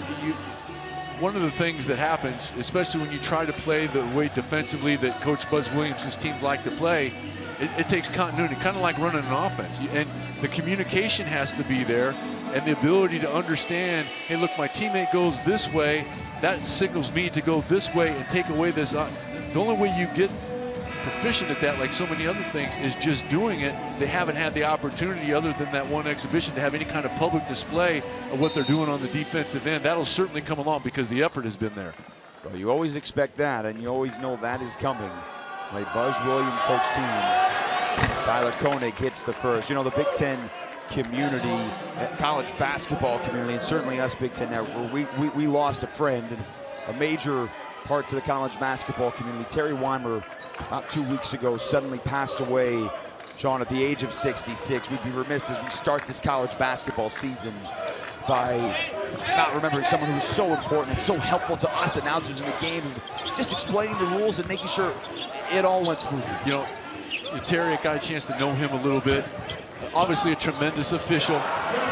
one of the things that happens, especially when you try to play the way defensively that Coach Buzz Williams' teams like to play, it takes continuity, kind of like running an offense. And the communication has to be there, and the ability to understand, hey, look, my teammate goes this way, that signals me to go this way and take away this. The only way you get proficient at that, like so many other things, is just doing it. They haven't had the opportunity, other than that one exhibition, to have any kind of public display of what they're doing on the defensive end. That'll certainly come along because the effort has been there. Well, you always expect that, and you always know that is coming. By Buzz Williams coach team. Tyler Koenig hits the first. You know, the Big Ten community, college basketball community, and certainly us Big Ten Network, we lost a friend, and a major part to the college basketball community. Terry Weimer, about 2 weeks ago, suddenly passed away, John, at the age of 66. We'd be remiss as we start this college basketball season by not remembering someone who was so important and so helpful to us announcers in the game, and just explaining the rules and making sure it all went smoothly. You know, Terry, I got a chance to know him a little bit. Obviously a tremendous official.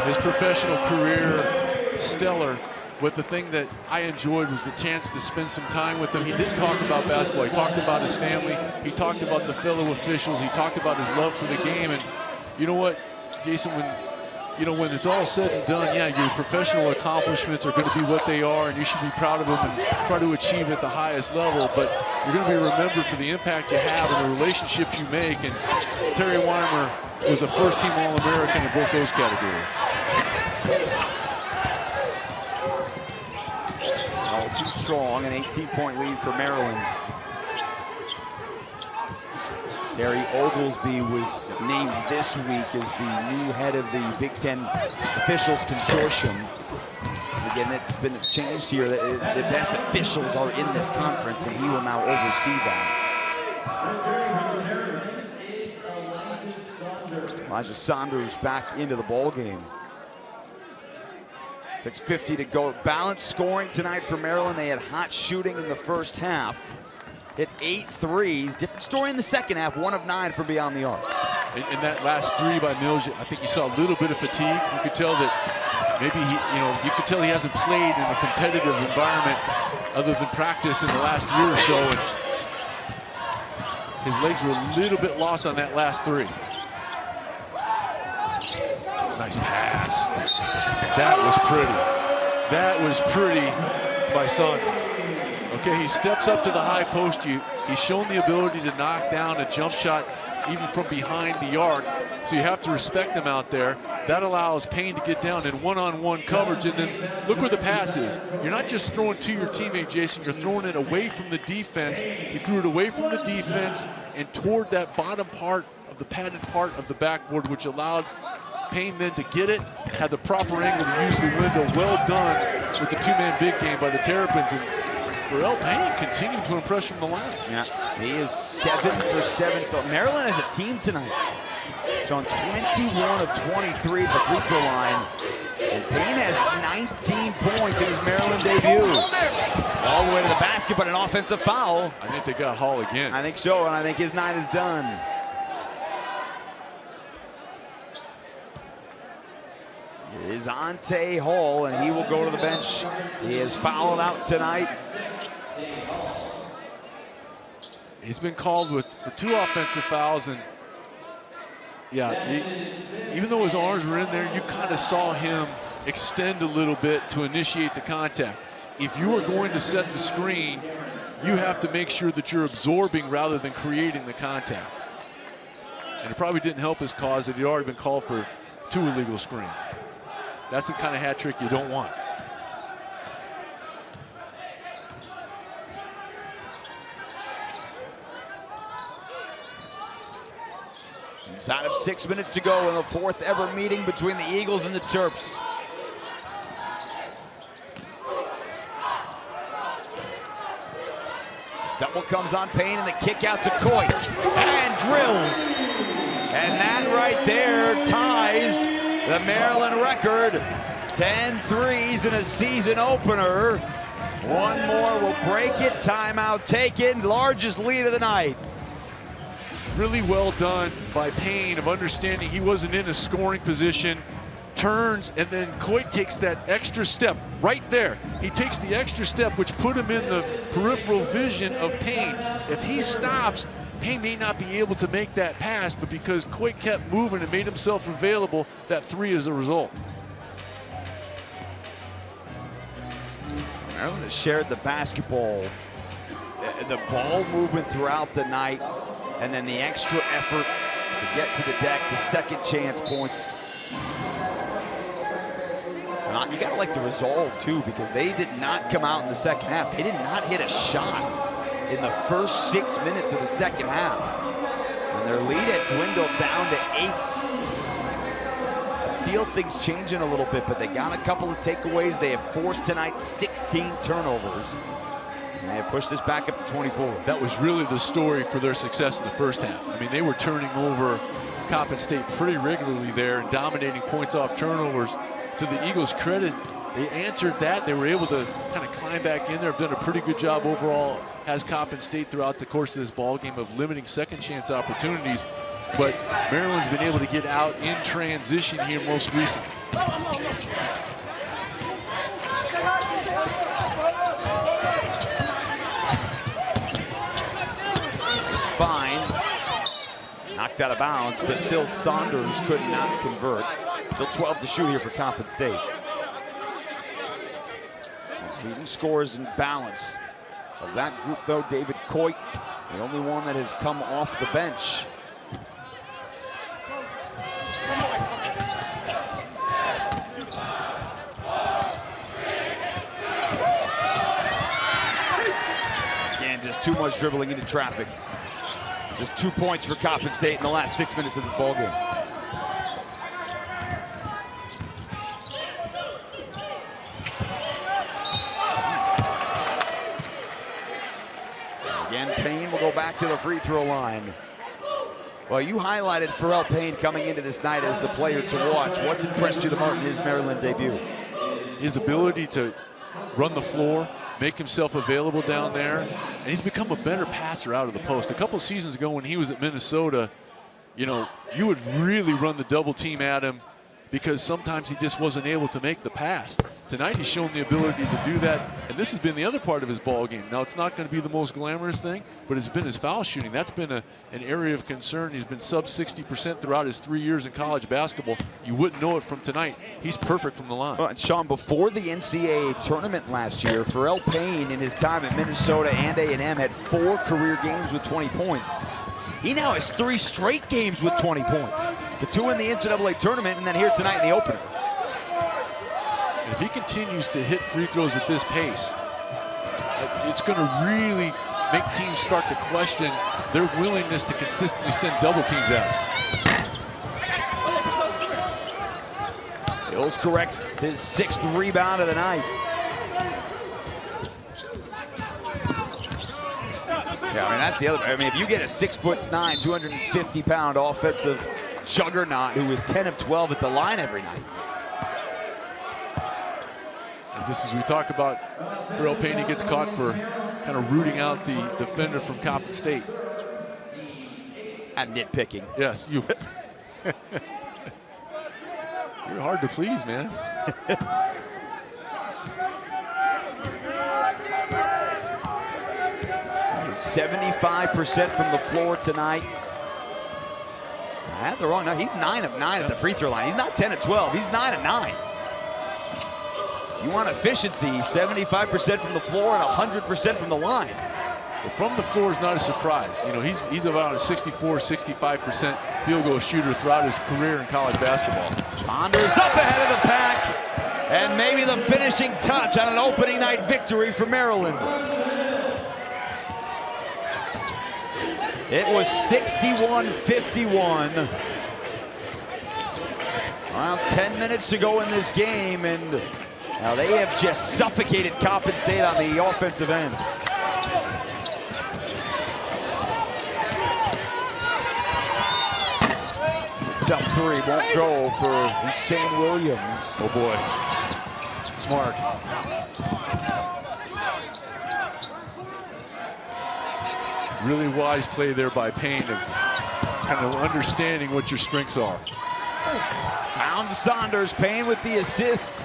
His professional career, stellar. But the thing that I enjoyed was the chance to spend some time with him. He didn't talk about basketball. He talked about his family. He talked about the fellow officials. He talked about his love for the game. And you know what, Jason, when it's all said and done, yeah, your professional accomplishments are going to be what they are, and you should be proud of them and try to achieve at the highest level. But you're going to be remembered for the impact you have and the relationships you make. And Terry Weimer was a first-team All-American in both those categories. All too strong, an 18-point lead for Maryland. Terry Oglesby was named this week as the new head of the Big Ten Officials Consortium. Again, it's been changed here. The best officials are in this conference, and he will now oversee that. Elijah Saunders back into the ball game. 6:50 to go. Balanced scoring tonight for Maryland. They had hot shooting in the first half. Hit 8 threes. Different story in the second half. 1 of 9 from beyond the arc. In that last three by Mills, I think you saw a little bit of fatigue. You could tell that maybe you could tell he hasn't played in a competitive environment other than practice in the last year or so. And his legs were a little bit lost on that last three. Nice pass. That was pretty. That was pretty by Saunders. Okay, he steps up to the high post. He's shown the ability to knock down a jump shot even from behind the arc. So you have to respect him out there. That allows Payne to get down in one-on-one coverage. And then look where the pass is. You're not just throwing to your teammate, Jason. You're throwing it away from the defense. He threw it away from the defense and toward that bottom part of the padded part of the backboard, which allowed Payne then to get it, had the proper angle to use the window. Well done with the two-man big game by the Terrapins. And Pharrell Payne continued to impress from the line. Yeah, he is 7 for 7. Maryland as a team tonight. John, 21 of 23 at the free throw line. And Payne has 19 points in his Maryland debut. All the way to the basket, but an offensive foul. I think they got Hall again. I think so, and I think his night is done. It is Ante Hall, and he will go to the bench. He is fouled out tonight. He's been called for 2 offensive fouls, and yeah, even though his arms were in there, you kind of saw him extend a little bit to initiate the contact. If you are going to set the screen, you have to make sure that you're absorbing rather than creating the contact. And it probably didn't help his cause that he'd already been called for 2 illegal screens. That's the kind of hat trick you don't want. Inside of 6 minutes to go in the 4th ever meeting between the Eagles and the Terps. Double comes on Payne, and the kick out to Coit. And drills. And that right there ties the Maryland record. 10 threes in a season opener. One more will break it. Timeout taken. Largest lead of the night. Really well done by Payne of understanding he wasn't in a scoring position. Turns, and then Coit takes that extra step right there. He takes the extra step, which put him in the peripheral vision of Payne. If he stops, Payne may not be able to make that pass, but because Coit kept moving and made himself available, that 3 is a result. Maryland has shared the basketball, the ball movement throughout the night, and then the extra effort to get to the deck, the second chance points. And you gotta like the resolve too, because they did not come out in the second half. They did not hit a shot in the first 6 minutes of the second half. And their lead had dwindled down to 8. I feel things changing a little bit, but they got a couple of takeaways. They have forced tonight 16 turnovers. And they have pushed this back up to 24. That was really the story for their success in the first half. I mean, they were turning over Coppin State pretty regularly there and dominating points off turnovers. To the Eagles' credit, they answered that. They were able to kind of climb back in there. Have done a pretty good job overall, has Coppin State throughout the course of this ball game of limiting second chance opportunities. But Maryland's been able to get out in transition here most recently. It's fine. Knocked out of bounds, but still Saunders could not convert. Still 12 to shoot here for Coppin State. Leading scores in balance of that group, though, David Coit, the only one that has come off the bench. Again, just too much dribbling into traffic. Just 2 points for Coppin State in the last 6 minutes of this ball game. Again, Payne will go back to the free throw line. Well, you highlighted Pharrell Payne coming into this night as the player to watch. What's impressed you the most in his Maryland debut? His ability to run the floor, make himself available down there, and he's become a better passer out of the post. A couple seasons ago when he was at Minnesota, you know, you would really run the double team at him because sometimes he just wasn't able to make the pass. Tonight he's shown the ability to do that, and this has been the other part of his ball game. Now, it's not going to be the most glamorous thing, but it's been his foul shooting. That's been an area of concern. He's been sub 60% throughout his 3 years in college basketball. You wouldn't know it from tonight. He's perfect from the line. Well, and Sean, before the NCAA tournament last year, Pharrell Payne in his time at Minnesota and A&M had 4 career games with 20 points. He now has 3 straight games with 20 points. The 2 in the NCAA tournament and then here tonight in the opener. And if he continues to hit free throws at this pace, it's going to really make teams start to question their willingness to consistently send double teams out. Hills corrects his 6th rebound of the night. Yeah, I mean, that's the other. I mean, if you get a 6'9", 250-pound offensive juggernaut who is 10 of 12 at the line every night. And just as we talk about Pharrell Payne, he gets caught for kind of rooting out the defender from Coppin State. I'm nitpicking. Yes, you. You're hard to please, man. 75% from the floor tonight. I had the wrong number. He's 9 of 9 at the free throw line. He's not 10 of 12. He's 9 of 9. You want efficiency, 75% from the floor and 100% from the line. Well, from the floor is not a surprise. You know, he's about a 64, 65% field goal shooter throughout his career in college basketball. Saunders up ahead of the pack, and maybe the finishing touch on an opening night victory for Maryland. It was 61-51. Around 10 minutes to go in this game, and now they have just suffocated Coppin State on the offensive end. Tough 3 won't go for Hussein Williams. Oh boy, smart. Really wise play there by Payne of kind of understanding what your strengths are. Found Saunders, Payne with the assist.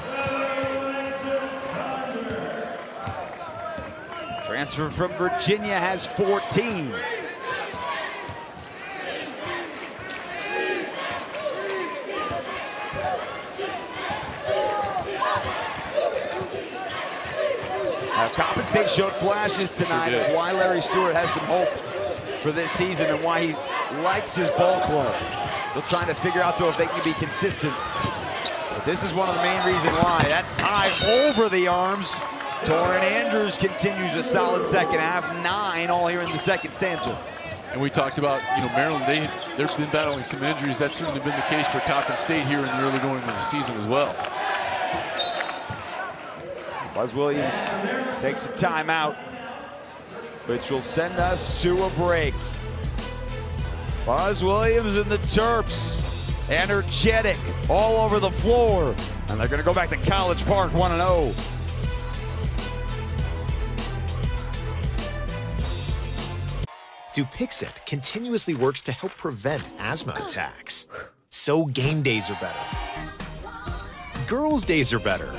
Transfer from Virginia has 14. Coppin State showed flashes tonight of why Larry Stewart has some hope for this season and why he likes his ball club. They're trying to figure out, though, if they can be consistent. But this is one of the main reasons why. That's high over the arms. Torrin Andrews continues a solid second half. 9 all here in the second stanza. And we talked about, Maryland, they've been battling some injuries. That's certainly been the case for Coppin State here in the early going of the season as well. Buzz Williams takes a timeout, which will send us to a break. Buzz Williams and the Terps, energetic all over the floor. And they're gonna go back to College Park 1-0. Dupixent continuously works to help prevent asthma attacks. So game days are better. Girls' days are better.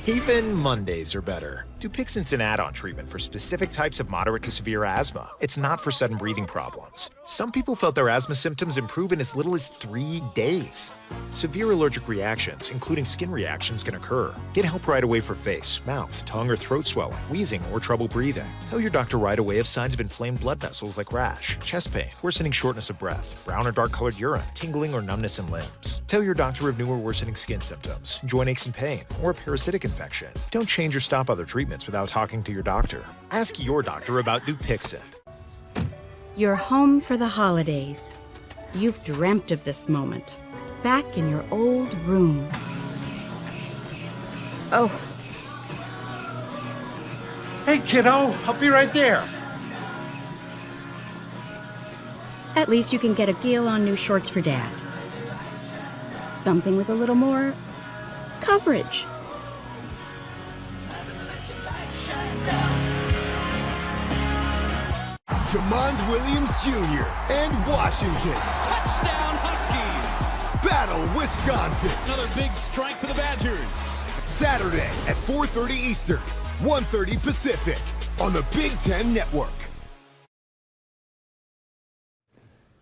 Even Mondays are better. Dupixent's an add-on treatment for specific types of moderate to severe asthma. It's not for sudden breathing problems. Some people felt their asthma symptoms improve in as little as 3 days. Severe allergic reactions, including skin reactions, can occur. Get help right away for face, mouth, tongue, or throat swelling, wheezing, or trouble breathing. Tell your doctor right away if signs of inflamed blood vessels like rash, chest pain, worsening shortness of breath, brown or dark-colored urine, tingling or numbness in limbs. Tell your doctor of new or worsening skin symptoms, joint aches and pain, or a parasitic infection. Don't change or stop other treatments without talking to your doctor. Ask your doctor about Dupixent. You're home for the holidays. You've dreamt of this moment. Back in your old room. Oh. Hey, kiddo, I'll be right there. At least you can get a deal on new shorts for Dad. Something with a little more coverage. DeMond Williams Jr. and Washington. Touchdown Huskies! Battle Wisconsin. Another big strike for the Badgers. Saturday at 4:30 Eastern, 1:30 Pacific on the Big Ten Network.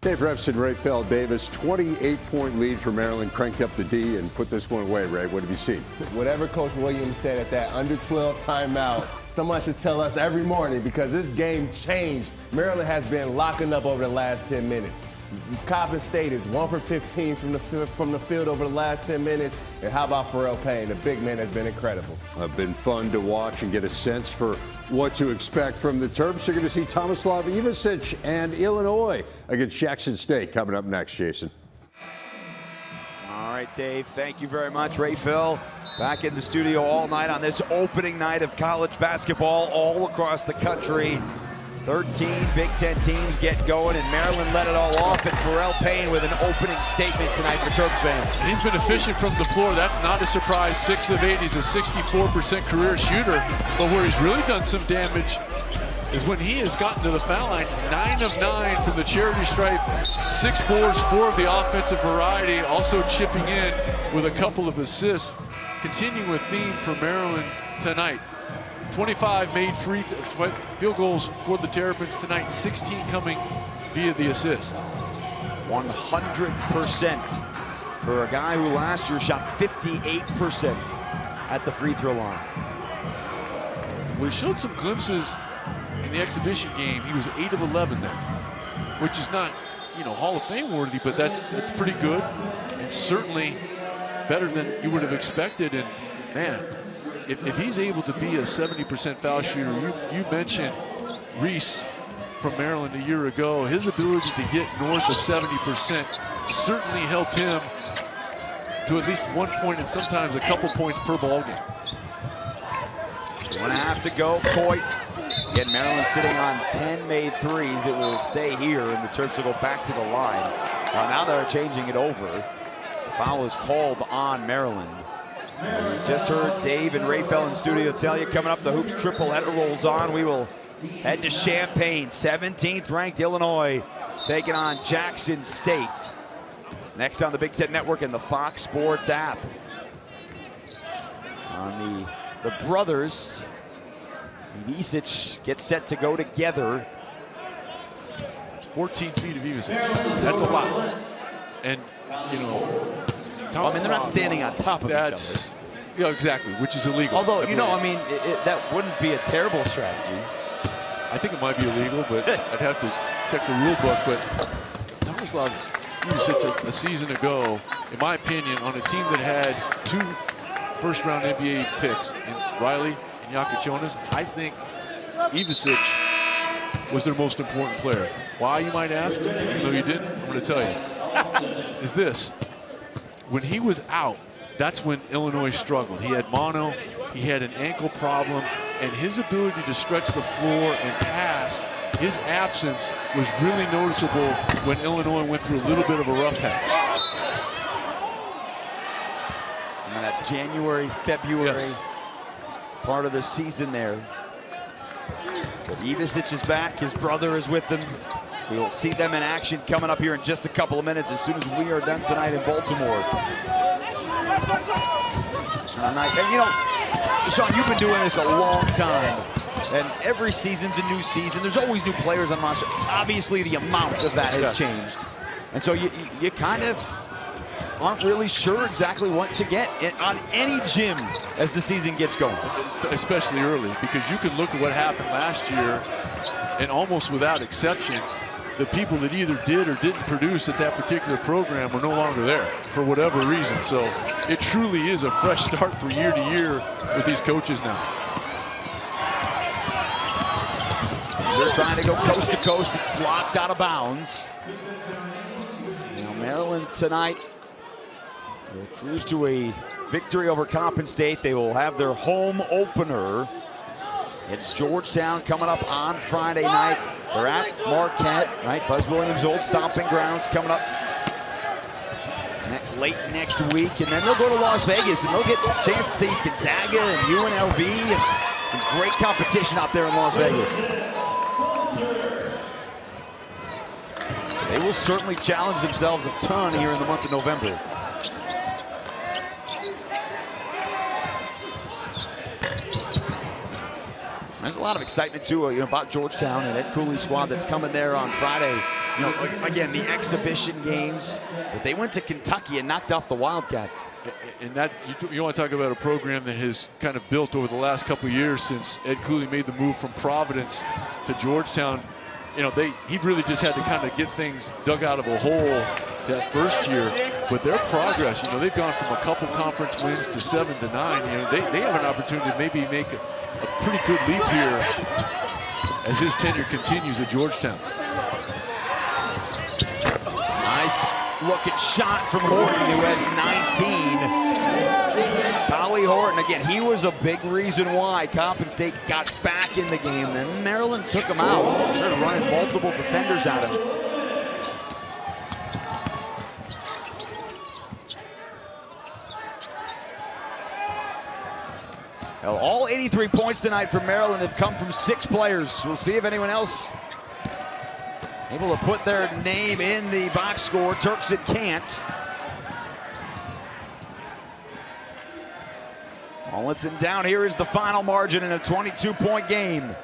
Dave Repson, Raphael Davis, 28-point lead for Maryland, cranked up the D and put this one away. Ray, what have you seen? Whatever Coach Williams said at that under 12 timeout, someone should tell us every morning because this game changed. Maryland has been locking up over the last 10 minutes. Coppin State is 1 for 15 from the field over the last 10 minutes. And how about Pharrell Payne? The big man has been incredible. It's been fun to watch and get a sense for what to expect from the Terps. You're going to see Tomislav Ivasic and Illinois against Jackson State coming up next, Jason. All right, Dave, thank you very much. Ray Phil back in the studio all night on this opening night of college basketball all across the country. 13 Big Ten teams get going, and Maryland let it all off, and Pharrell Payne with an opening statement tonight for Terps fans. And he's been efficient from the floor. That's not a surprise. 6 of 8. He's a 64% career shooter. But where he's really done some damage is when he has gotten to the foul line. 9 of 9 from the charity stripe. 6 boards, 4 of the offensive variety. Also chipping in with a couple of assists. Continuing with theme for Maryland tonight. 25 made field goals for the Terrapins tonight, 16 coming via the assist. 100% for a guy who last year shot 58% at the free throw line. We showed some glimpses in the exhibition game. He was 8 of 11 there, which is not, Hall of Fame worthy, but that's pretty good and certainly better than you would have expected. And man, if he's able to be a 70% foul shooter, you mentioned Reese from Maryland a year ago. His ability to get north of 70% certainly helped him to at least 1 point and sometimes a couple points per ball game. 1.5 to go. Coit. Again, Maryland sitting on 10 made threes. It will stay here, and the Terps will go back to the line. Now they're changing it over. The foul is called on Maryland. You just heard Dave and Raphael in studio tell you, coming up, the Hoops triple header rolls on. We will head to Champaign. 17th ranked Illinois taking on Jackson State. Next on the Big Ten Network and the Fox Sports app. On the brothers, Ivasic gets set to go together. It's 14 feet of Ivasic. That's a lot. And, I mean, they're not standing on top of each other. Yeah, exactly, which is illegal. Although, you know, I mean, that wouldn't be a terrible strategy. I think it might be illegal, but I'd have to check the rule book. But Tomislav Ivisic a season ago, in my opinion, on a team that had 2 first-round NBA picks in Riley and Jakučionis, I think Ivisic was their most important player. Why, you might ask? Even though you didn't, I'm going to tell you. Is this. When he was out, that's when Illinois struggled. He had mono, he had an ankle problem, and his ability to stretch the floor and pass, his absence was really noticeable when Illinois went through a little bit of a rough patch. And that January, February part of the season there. But Ivisic is back, his brother is with him. We will see them in action coming up here in just a couple of minutes as soon as we are done tonight in Baltimore. And you know, Sean, you've been doing this a long time, and every season's a new season. There's always new players on roster. Obviously, the amount of that has changed. And so you kind of aren't really sure exactly what to get on any gym as the season gets going. Especially early, because you can look at what happened last year, and almost without exception, the people that either did or didn't produce at that particular program were no longer there for whatever reason. So it truly is a fresh start for year to year with these coaches now. They're trying to go coast to coast. It's blocked out of bounds. Now Maryland tonight will cruise to a victory over Coppin State. They will have their home opener. It's Georgetown coming up on Friday night. They're at Marquette, right? Buzz Williams' old stomping grounds coming up late next week. And then they'll go to Las Vegas and they'll get a chance to see Gonzaga and UNLV. And some great competition out there in Las Vegas. They will certainly challenge themselves a ton here in the month of November. There's a lot of excitement too, you know, about Georgetown and Ed Cooley's squad that's coming there on Friday. You know, again, the exhibition games, but they went to Kentucky and knocked off the Wildcats. And that you want to talk about a program that has kind of built over the last couple of years since Ed Cooley made the move from Providence to Georgetown. You know, he really just had to kind of get things dug out of a hole that first year. But their progress, you know, they've gone from a couple conference wins to 7 to 9. You know, they have an opportunity to maybe make a pretty good leap here as his tenure continues at Georgetown. Nice looking shot from Horton, who had 19. Collie Horton, again, he was a big reason why Coppin State got back in the game. Then Maryland took him out, started running multiple defenders at him. All 83 points tonight from Maryland have come from 6 players. We'll see if anyone else able to put their name in the box score. Turkson can't. All it's in down here is the final margin in a 22-point game.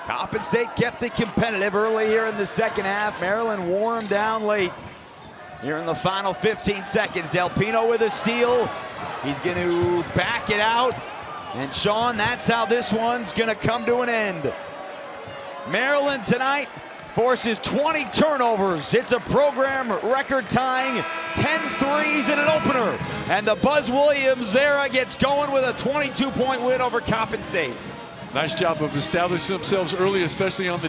Coppin State kept it competitive early here in the second half. Maryland wore them down late. Here in the final 15 seconds, Del Pino with a steal. He's going to back it out. And Sean, that's how this one's going to come to an end. Maryland tonight forces 20 turnovers. It's a program record tying 10 threes in an opener. And the Buzz Williams era gets going with a 22-point win over Coppin State. Nice job of establishing themselves early, especially on the